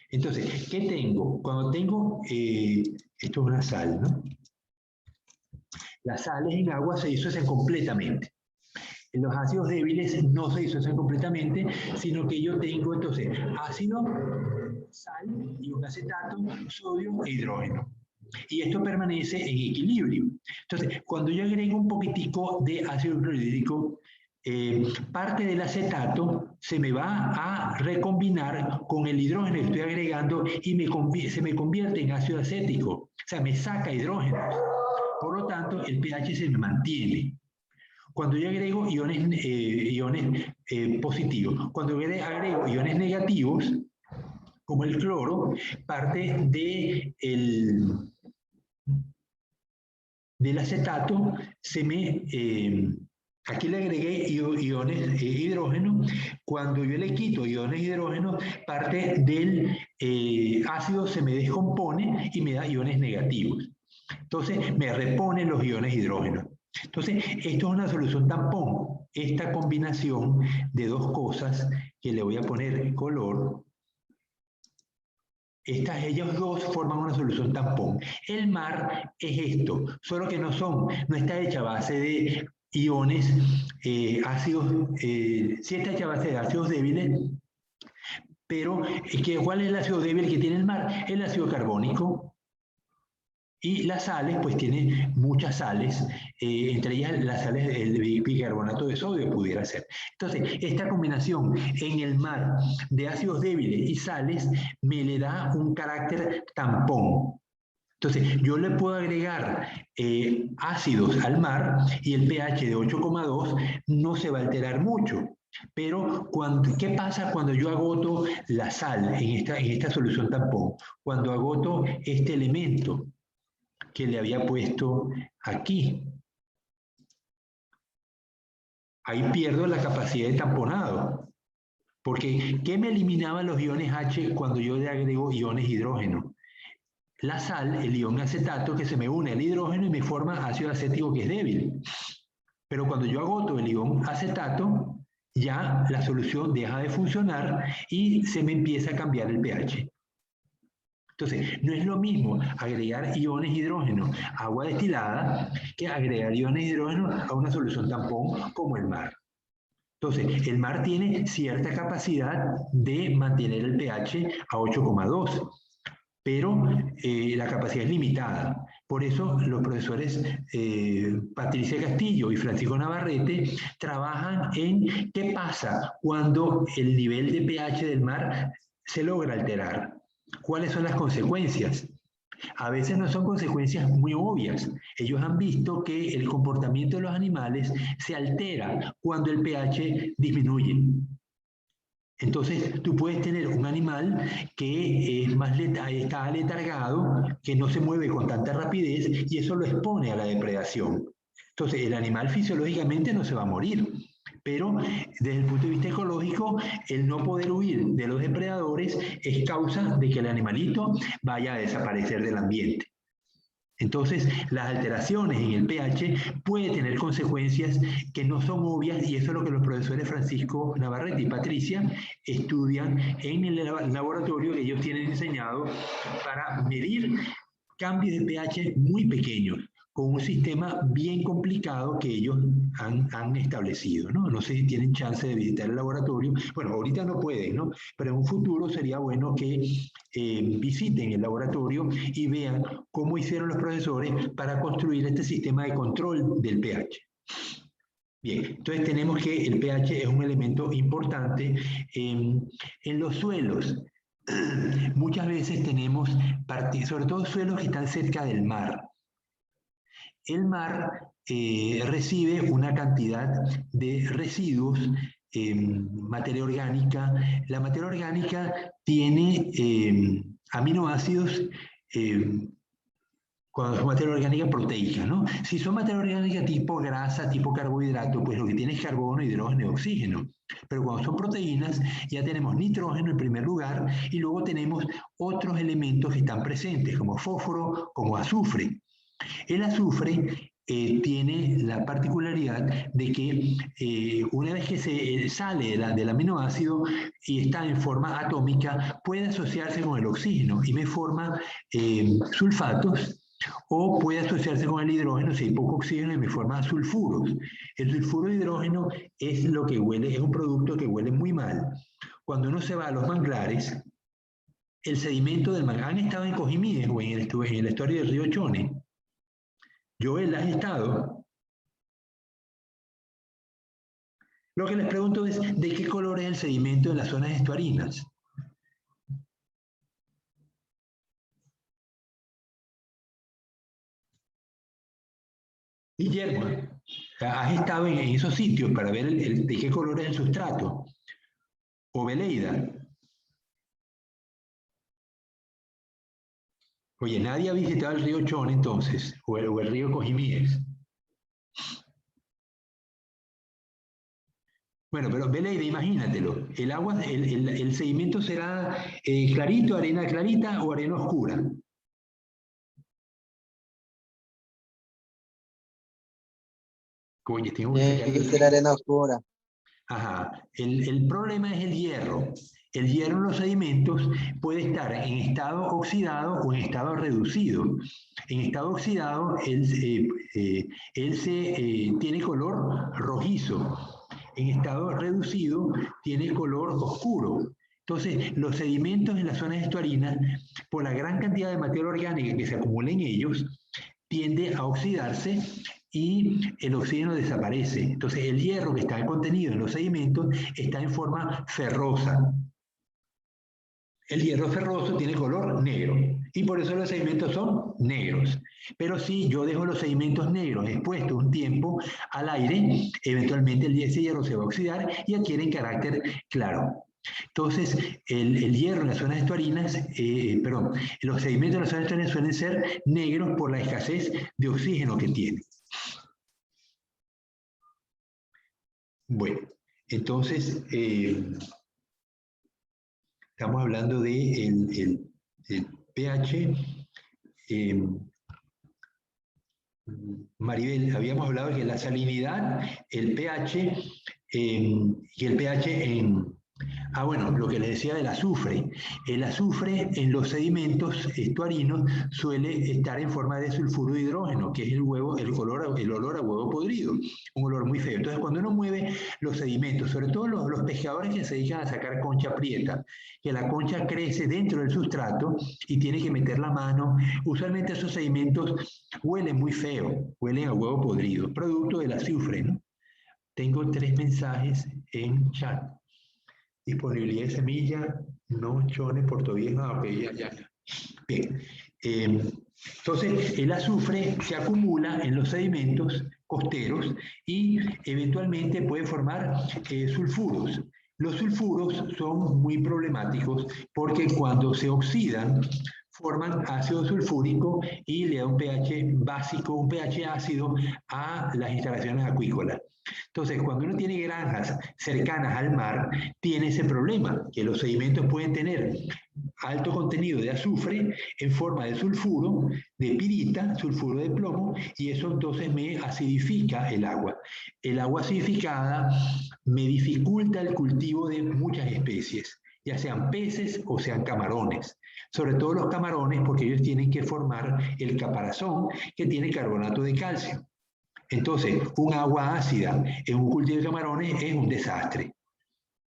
Entonces, ¿qué tengo? Cuando tengo, esto es una sal, ¿no? Las sales en agua se disocian completamente. Los ácidos débiles no se disocian completamente, sino que yo tengo entonces ácido, sal y un acetato, sodio e hidrógeno. Y esto permanece en equilibrio. Entonces, cuando yo agrego un poquitico de ácido clorhídrico, parte del acetato se me va a recombinar con el hidrógeno que estoy agregando y se me convierte en ácido acético. O sea, me saca hidrógeno. Por lo tanto, el pH se me mantiene. Cuando yo agrego iones positivos, cuando agrego iones negativos, como el cloro, parte de del acetato aquí le agregué iones hidrógeno. Cuando yo le quito iones hidrógeno, parte del ácido se me descompone y me da iones negativos. Entonces me repone los iones hidrógeno. Entonces, esto es una solución tampón. Esta combinación de dos cosas que le voy a poner color, ellos dos forman una solución tampón. El mar es esto, solo que no está hecha a base de iones ácidos, sí está hecha a base de ácidos débiles, pero ¿cuál es el ácido débil que tiene el mar? El ácido carbónico. Y las sales, pues tiene muchas sales, entre ellas las sales del bicarbonato de sodio pudiera ser. Entonces, esta combinación en el mar de ácidos débiles y sales me le da un carácter tampón. Entonces, yo le puedo agregar ácidos al mar y el pH de 8,2 no se va a alterar mucho. Pero, ¿qué pasa cuando yo agoto la sal en esta solución tampón? Cuando agoto este elemento que le había puesto aquí. Ahí pierdo la capacidad de tamponado. Porque, ¿qué me eliminaban los iones H cuando yo le agrego iones hidrógeno? La sal, el ion acetato, que se me une al hidrógeno y me forma ácido acético que es débil. Pero cuando yo agoto el ion acetato, ya la solución deja de funcionar y se me empieza a cambiar el pH. Entonces, no es lo mismo agregar iones hidrógeno a agua destilada que agregar iones hidrógeno a una solución tampón como el mar. Entonces, el mar tiene cierta capacidad de mantener el pH a 8,2, pero la capacidad es limitada. Por eso los profesores Patricia Castillo y Francisco Navarrete trabajan en qué pasa cuando el nivel de pH del mar se logra alterar. ¿Cuáles son las consecuencias? A veces no son consecuencias muy obvias. Ellos han visto que el comportamiento de los animales se altera cuando el pH disminuye. Entonces, tú puedes tener un animal que está aletargado, que no se mueve con tanta rapidez y eso lo expone a la depredación. Entonces, el animal fisiológicamente no se va a morir. Pero desde el punto de vista ecológico, el no poder huir de los depredadores es causa de que el animalito vaya a desaparecer del ambiente. Entonces, las alteraciones en el pH pueden tener consecuencias que no son obvias y eso es lo que los profesores Francisco Navarrete y Patricia estudian en el laboratorio que ellos tienen diseñado para medir cambios de pH muy pequeños, con un sistema bien complicado que ellos han establecido, ¿no? No sé si tienen chance de visitar el laboratorio. Bueno, ahorita no pueden, ¿no? Pero en un futuro sería bueno que visiten el laboratorio y vean cómo hicieron los profesores para construir este sistema de control del pH. Bien, entonces tenemos que el pH es un elemento importante en los suelos. Muchas veces tenemos, sobre todo suelos que están cerca del mar. El mar recibe una cantidad de residuos, materia orgánica. La materia orgánica tiene aminoácidos, cuando es materia orgánica proteica, ¿no? Si son materia orgánica tipo grasa, tipo carbohidrato, pues lo que tiene es carbono, hidrógeno y oxígeno. Pero cuando son proteínas, ya tenemos nitrógeno en primer lugar y luego tenemos otros elementos que están presentes, como fósforo, como azufre. El azufre tiene la particularidad de que una vez que se sale del aminoácido y está en forma atómica, puede asociarse con el oxígeno y me forma sulfatos, o puede asociarse con el hidrógeno si hay poco oxígeno y me forma sulfuros. El sulfuro de hidrógeno es lo que huele, es un producto que huele muy mal. Cuando uno se va a los manglares, el sedimento del manglar, han estado en Cojimíes o en el estuario del río Chone. Joel, ¿has estado? Lo que les pregunto es, ¿de qué color es el sedimento de las zonas estuarinas? Guillermo, ¿has estado en esos sitios para ver de qué color es el sustrato? ¿O Beleida? Oye, nadie ha visitado el río Chone entonces, o el río Cojimíes. Bueno, pero Beleide, imagínatelo. El agua, el sedimento será clarito, arena clarita o arena oscura. Oye, tengo que Tiene que sacar. ser arena oscura. Ajá. El problema es el hierro. El hierro en los sedimentos puede estar en estado oxidado o en estado reducido. En estado oxidado, tiene color rojizo. En estado reducido, tiene color oscuro. Entonces, los sedimentos en las zonas estuarinas, por la gran cantidad de materia orgánica que se acumula en ellos, tiende a oxidarse y el oxígeno desaparece. Entonces, el hierro que está contenido en los sedimentos está en forma ferrosa. El hierro ferroso tiene color negro y por eso los sedimentos son negros. Pero si yo dejo los sedimentos negros expuestos un tiempo al aire, eventualmente ese hierro se va a oxidar y adquiere carácter claro. Entonces, el hierro en las zonas estuarinas, los sedimentos en las zonas estuarinas suelen ser negros por la escasez de oxígeno que tienen. Bueno, entonces, estamos hablando de el pH. Maribel, habíamos hablado de que la salinidad, el pH y el pH en... Ah, bueno, lo que les decía del azufre. El azufre en los sedimentos estuarinos suele estar en forma de sulfuro de hidrógeno, que es el olor a huevo podrido, un olor muy feo. Entonces, cuando uno mueve los sedimentos, sobre todo los pescadores que se dedican a sacar concha prieta, que la concha crece dentro del sustrato y tiene que meter la mano, usualmente esos sedimentos huelen muy feo, huelen a huevo podrido, producto del azufre, ¿no? Tengo 3 mensajes en chat. Disponibilidad de semilla, no Chone, Portoviejo, ok, ya. Bien. Entonces, el azufre se acumula en los sedimentos costeros y eventualmente puede formar sulfuros. Los sulfuros son muy problemáticos porque cuando se oxidan, forman ácido sulfúrico y le da un pH básico, un pH ácido a las instalaciones acuícolas. Entonces, cuando uno tiene granjas cercanas al mar, tiene ese problema, que los sedimentos pueden tener alto contenido de azufre en forma de sulfuro, de pirita, sulfuro de plomo, y eso entonces me acidifica el agua. El agua acidificada me dificulta el cultivo de muchas especies, ya sean peces o sean camarones. Sobre todo los camarones, porque ellos tienen que formar el caparazón que tiene carbonato de calcio. Entonces, un agua ácida en un cultivo de camarones es un desastre.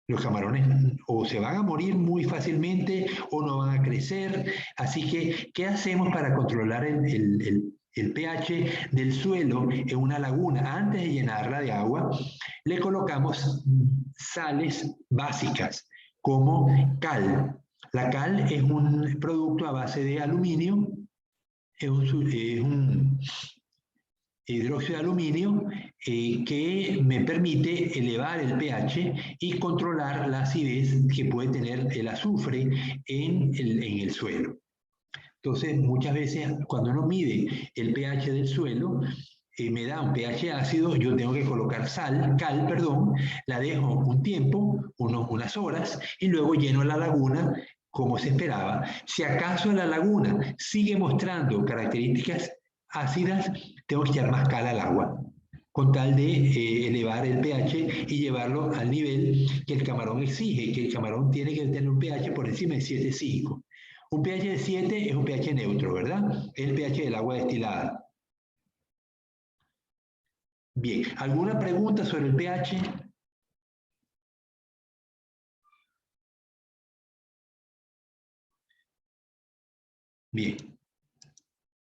Los camarones o se van a morir muy fácilmente o no van a crecer. Así que, ¿qué hacemos para controlar el pH del suelo en una laguna? Antes de llenarla de agua, le colocamos sales básicas como cal. La cal es un producto a base de aluminio, es un hidróxido de aluminio que me permite elevar el pH y controlar la acidez que puede tener el azufre en el suelo. Entonces, muchas veces cuando uno mide el pH del suelo, me da un pH ácido, yo tengo que colocar cal, la dejo un tiempo, unas horas, y luego lleno la laguna como se esperaba. Si acaso la laguna sigue mostrando características ácidas, tengo que echar más cal al agua, con tal de elevar el pH y llevarlo al nivel que el camarón exige, que el camarón tiene que tener un pH por encima de 7,5. Un pH de 7 es un pH neutro, ¿verdad? Es el pH del agua destilada. Bien, ¿alguna pregunta sobre el pH? Bien.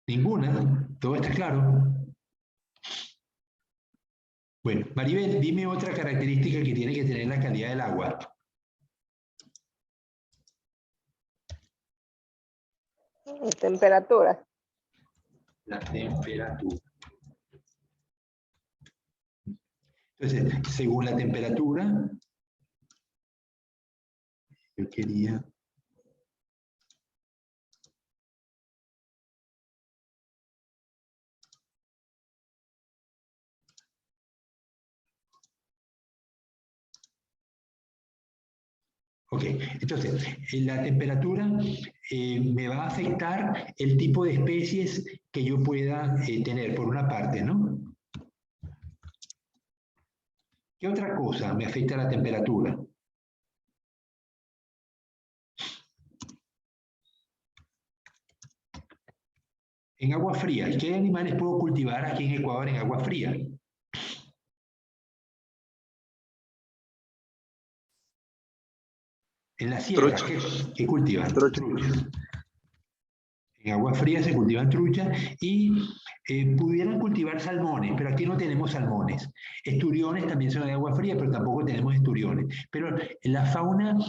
¿Ninguna? ¿Todo está claro? Bueno, Maribel, dime otra característica que tiene que tener la calidad del agua. Temperatura. La temperatura. Entonces, según la temperatura, yo quería... Ok, entonces, la temperatura me va a afectar el tipo de especies que yo pueda tener, por una parte, ¿no? ¿Qué otra cosa me afecta la temperatura? En agua fría, ¿qué animales puedo cultivar aquí en Ecuador en agua fría? En la sierra, ¿qué cultivan? Truchas. En agua fría se cultivan truchas y pudieran cultivar salmones, pero aquí no tenemos salmones. Esturiones también son de agua fría, pero tampoco tenemos esturiones. Pero la fauna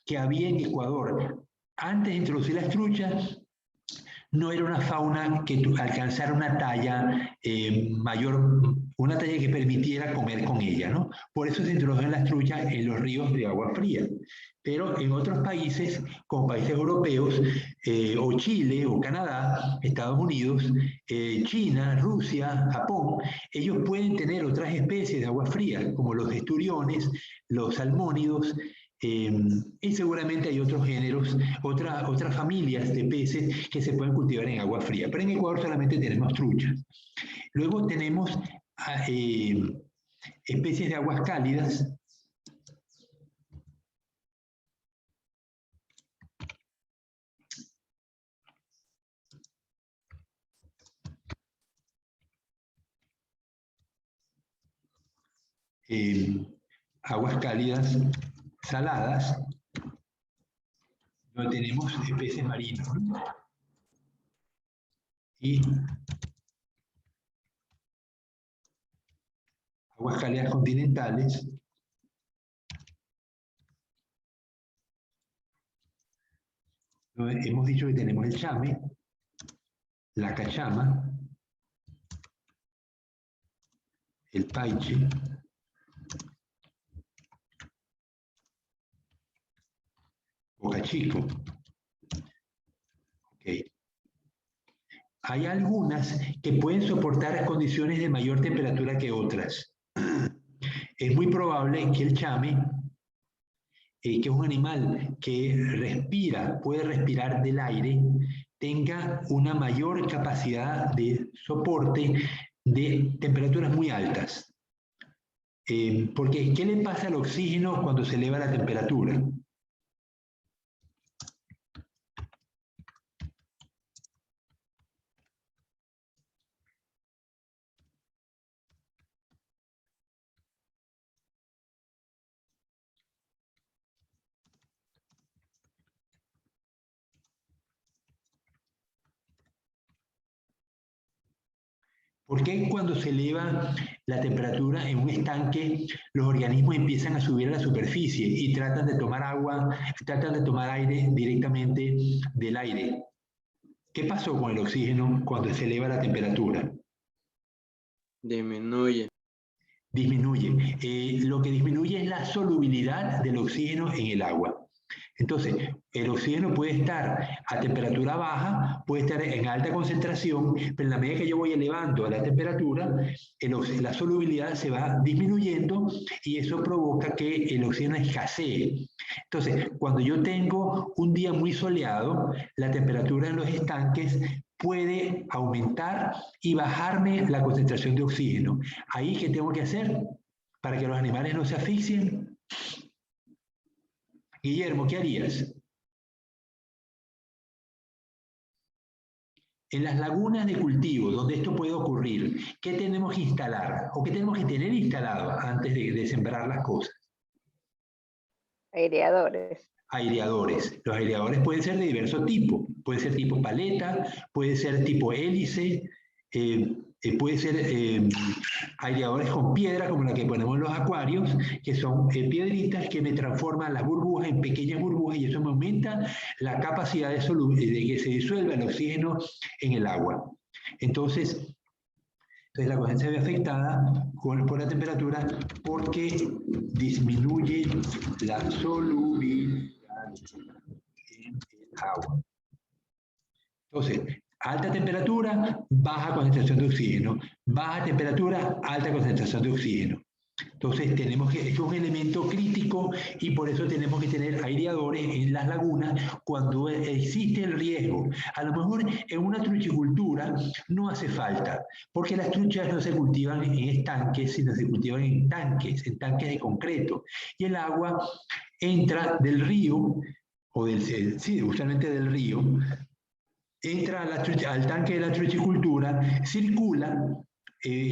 que había en Ecuador antes de introducir las truchas no era una fauna que alcanzara una talla mayor, una talla que permitiera comer con ella, ¿no? Por eso se introdujeron las truchas en los ríos de agua fría. Pero en otros países, como países europeos, o Chile, o Canadá, Estados Unidos, China, Rusia, Japón, ellos pueden tener otras especies de agua fría, como los esturiones, los salmónidos, y seguramente hay otros géneros, otras familias de peces que se pueden cultivar en agua fría. Pero en Ecuador solamente tenemos truchas. Luego tenemos especies de aguas cálidas. Aguas cálidas saladas, donde tenemos especies marinas, ¿no? Y aguas cálidas continentales, donde hemos dicho que tenemos el chame, la cachama, el paiche, Boca Chico. Okay. Hay algunas que pueden soportar condiciones de mayor temperatura que otras. Es muy probable que el chame, que es un animal que respira, puede respirar del aire, tenga una mayor capacidad de soporte de temperaturas muy altas. Porque, ¿qué le pasa al oxígeno cuando se eleva la temperatura? ¿Por qué cuando se eleva la temperatura en un estanque, los organismos empiezan a subir a la superficie y tratan de tomar agua, tratan de tomar aire directamente del aire? ¿Qué pasó con el oxígeno cuando se eleva la temperatura? Disminuye. Disminuye. Lo que disminuye es la solubilidad del oxígeno en el agua. Entonces, el oxígeno puede estar a temperatura baja, puede estar en alta concentración, pero en la medida que yo voy elevando la temperatura, la solubilidad se va disminuyendo y eso provoca que el oxígeno escasee. Entonces, cuando yo tengo un día muy soleado, la temperatura en los estanques puede aumentar y bajarme la concentración de oxígeno. ¿Ahí qué tengo que hacer para que los animales no se asfixien? Guillermo, ¿qué harías? En las lagunas de cultivo, donde esto puede ocurrir, ¿qué tenemos que instalar o qué tenemos que tener instalado antes de sembrar las cosas? Aireadores. Aireadores. Los aireadores pueden ser de diverso tipo. Puede ser tipo paleta, puede ser tipo hélice, puede ser aireadores con piedra, como la que ponemos en los acuarios, que son piedritas que me transforman las burbujas en pequeñas burbujas y eso me aumenta la capacidad de que se disuelva el oxígeno en el agua. Entonces la cosecha se ve afectada por la temperatura porque disminuye la solubilidad en el agua. Entonces, alta temperatura, baja concentración de oxígeno. Baja temperatura, alta concentración de oxígeno. Entonces tenemos que, es un elemento crítico y por eso tenemos que tener aireadores en las lagunas cuando existe el riesgo. A lo mejor en una truchicultura no hace falta, porque las truchas no se cultivan en estanques, sino se cultivan en tanques de concreto. Y el agua entra del río, o sí, usualmente del río, entra al tanque de la truchicultura, circula,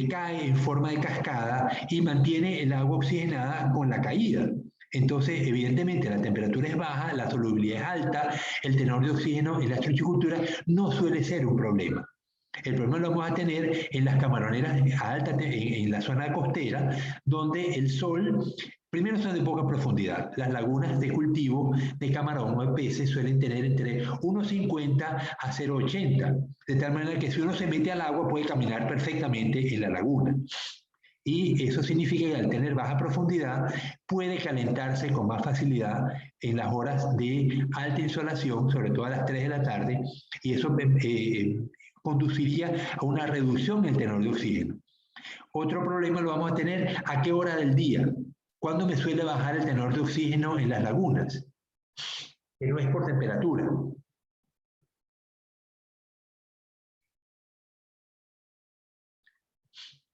cae en forma de cascada y mantiene el agua oxigenada con la caída. Entonces, evidentemente, la temperatura es baja, la solubilidad es alta, el tenor de oxígeno en la truchicultura no suele ser un problema. El problema lo vamos a tener en las camaroneras en la zona costera, donde el sol, primero son de poca profundidad. Las lagunas de cultivo de camarón o de peces suelen tener entre 1,50 a 0,80, de tal manera que si uno se mete al agua puede caminar perfectamente en la laguna. Y eso significa que al tener baja profundidad puede calentarse con más facilidad en las horas de alta insolación, sobre todo a las 3 de la tarde, y eso conduciría a una reducción en el tenor de oxígeno. Otro problema lo vamos a tener a qué hora del día. ¿Cuándo me suele bajar el tenor de oxígeno en las lagunas? Que no es por temperatura.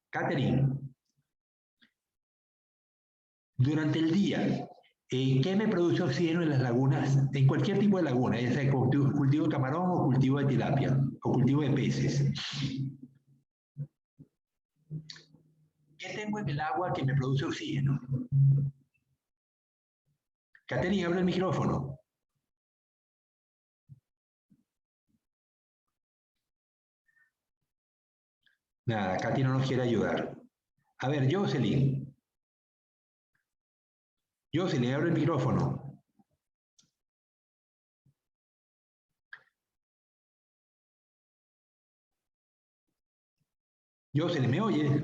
Catherine, durante el día, ¿qué me produce oxígeno en las lagunas? En cualquier tipo de laguna, ya sea cultivo de camarón o cultivo de tilapia, o cultivo de peces. ¿Qué tengo en el agua que me produce oxígeno? Catherine, abre el micrófono. Nada, Katy no nos quiere ayudar. A ver, Jocelyn. Jocelyn, abre el micrófono. Jocelyn, ¿me oye?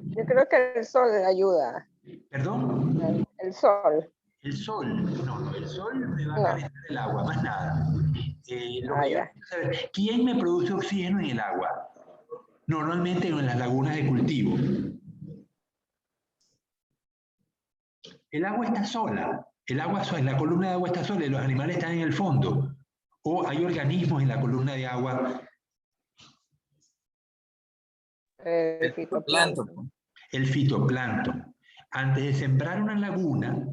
Yo creo que el sol ayuda. ¿Perdón? El sol. El sol. No, el sol me va a calentar el agua, más nada. Lo que yo quiero saber, ¿quién me produce oxígeno en el agua? Normalmente en las lagunas de cultivo. El agua está sola. El agua en la columna de agua está sola y los animales están en el fondo. O hay organismos en la columna de agua. El fitoplancton. El fitoplancton. Antes de sembrar una laguna,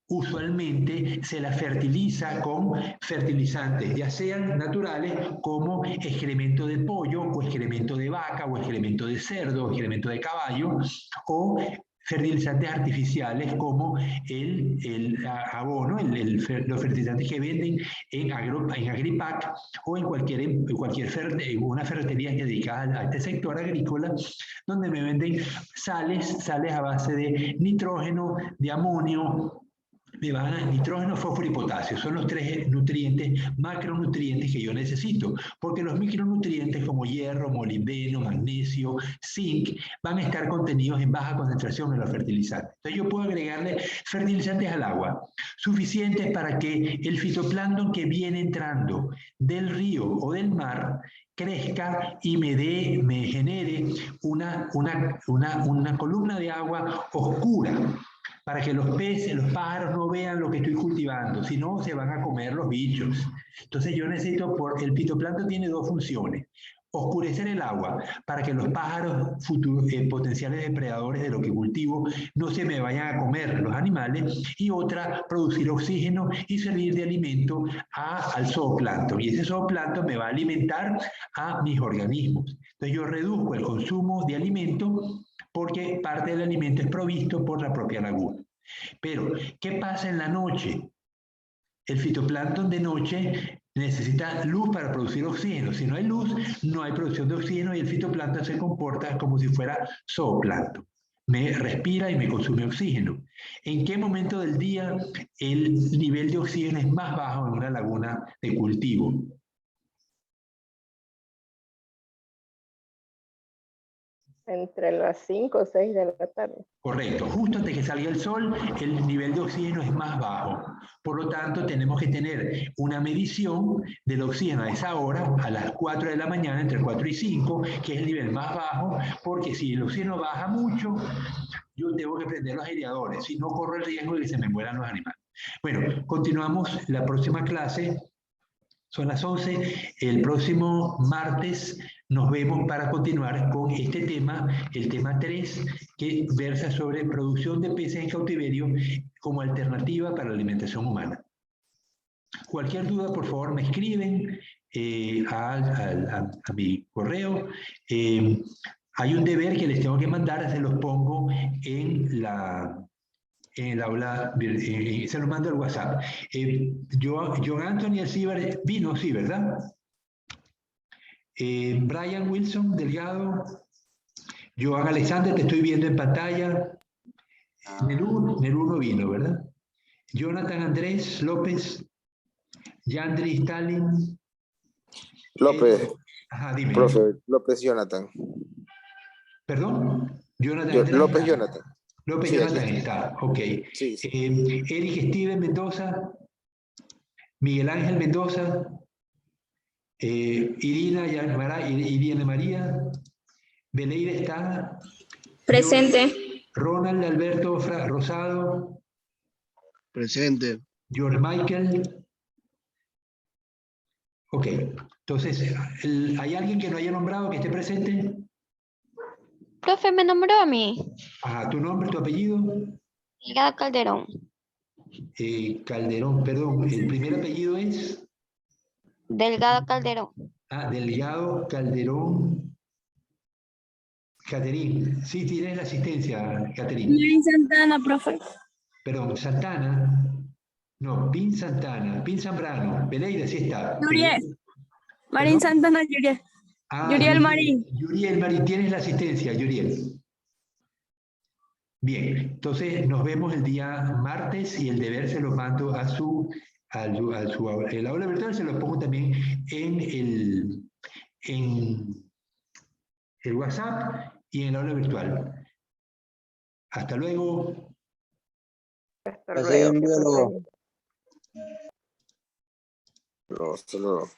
usualmente se la fertiliza con fertilizantes, ya sean naturales como excremento de pollo, o excremento de vaca, o excremento de cerdo, o excremento de caballo, o fertilizantes artificiales como el abono, los fertilizantes que venden en Agripac o en una ferretería dedicada a este sector agrícola, donde me venden sales a base de nitrógeno, de amonio, nitrógeno, fósforo y potasio. Son los 3 nutrientes, macronutrientes que yo necesito, porque los micronutrientes como hierro, molibdeno, magnesio, zinc, van a estar contenidos en baja concentración en los fertilizantes. Entonces yo puedo agregarle fertilizantes al agua, suficientes para que el fitoplancton que viene entrando del río o del mar crezca y me genere una columna de agua oscura, para que los peces, los pájaros no vean lo que estoy cultivando, si no se van a comer los bichos. Entonces yo necesito, el fitoplancton tiene 2 funciones: oscurecer el agua para que los pájaros potenciales depredadores de lo que cultivo no se me vayan a comer los animales, y otra, producir oxígeno y servir de alimento al zooplancton, y ese zooplancton me va a alimentar a mis organismos. Entonces yo reduzco el consumo de alimento porque parte del alimento es provisto por la propia laguna. Pero, ¿qué pasa en la noche? El fitoplancton de noche necesita luz para producir oxígeno. Si no hay luz, no hay producción de oxígeno y el fitoplancton se comporta como si fuera zooplancton. Me respira y me consume oxígeno. ¿En qué momento del día el nivel de oxígeno es más bajo en una laguna de cultivo? Entre las 5 o 6 de la tarde. Correcto. Justo antes que salga el sol, el nivel de oxígeno es más bajo. Por lo tanto, tenemos que tener una medición del oxígeno a esa hora, a las 4 de la mañana, entre 4 y 5, que es el nivel más bajo, porque si el oxígeno baja mucho, yo tengo que prender los aireadores, si no corro el riesgo de que se me mueran los animales. Bueno, continuamos la próxima clase. Son las 11. El próximo martes nos vemos para continuar con este tema, el tema 3, que versa sobre producción de peces en cautiverio como alternativa para la alimentación humana. Cualquier duda, por favor, me escriben a mi correo. Hay un deber que les tengo que mandar, se los pongo en el aula, se lo mando al WhatsApp. John Anthony Alcibar vino, sí, ¿verdad? Brian Wilson Delgado, Joan Alexander, te estoy viendo en pantalla. Nerú no vino, ¿verdad? Jonathan Andrés López, Yandri Stalin. López, Ajá, dime. profe, López Jonathan. ¿Perdón? Jonathan Andrés. López Jonathan. López Sí, Jonathan aquí está, ok. Sí, sí. Eric Steven Mendoza, Miguel Ángel Mendoza, Irina María, Beleira está. Presente. Ronald Alberto Rosado. Presente. George Michael. Ok, entonces, ¿hay alguien que no haya nombrado que esté presente? Profe, me nombró a mí. Ajá, ¿tu nombre, tu apellido? Delgado Calderón. Calderón, perdón, ¿el primer apellido es? Delgado Calderón. Ah, Delgado Calderón. Caterín, sí, tienes la asistencia, Caterín. Marín Santana, profe. Perdón, Santana. No, Pin Santana, Pin Zambrano, Beleida, sí está. Yuriel. Marín ¿Perdón? Santana, Yuriel. Ah, Yuriel Marín. Yuriel Marín, tienes la asistencia, Yuriel. Bien, entonces nos vemos el día martes y el deber se lo mando a el aula virtual, se lo pongo también en el WhatsApp y en el aula virtual. Hasta luego. Hasta Gracias, luego. que biólogo. pasen. No, solo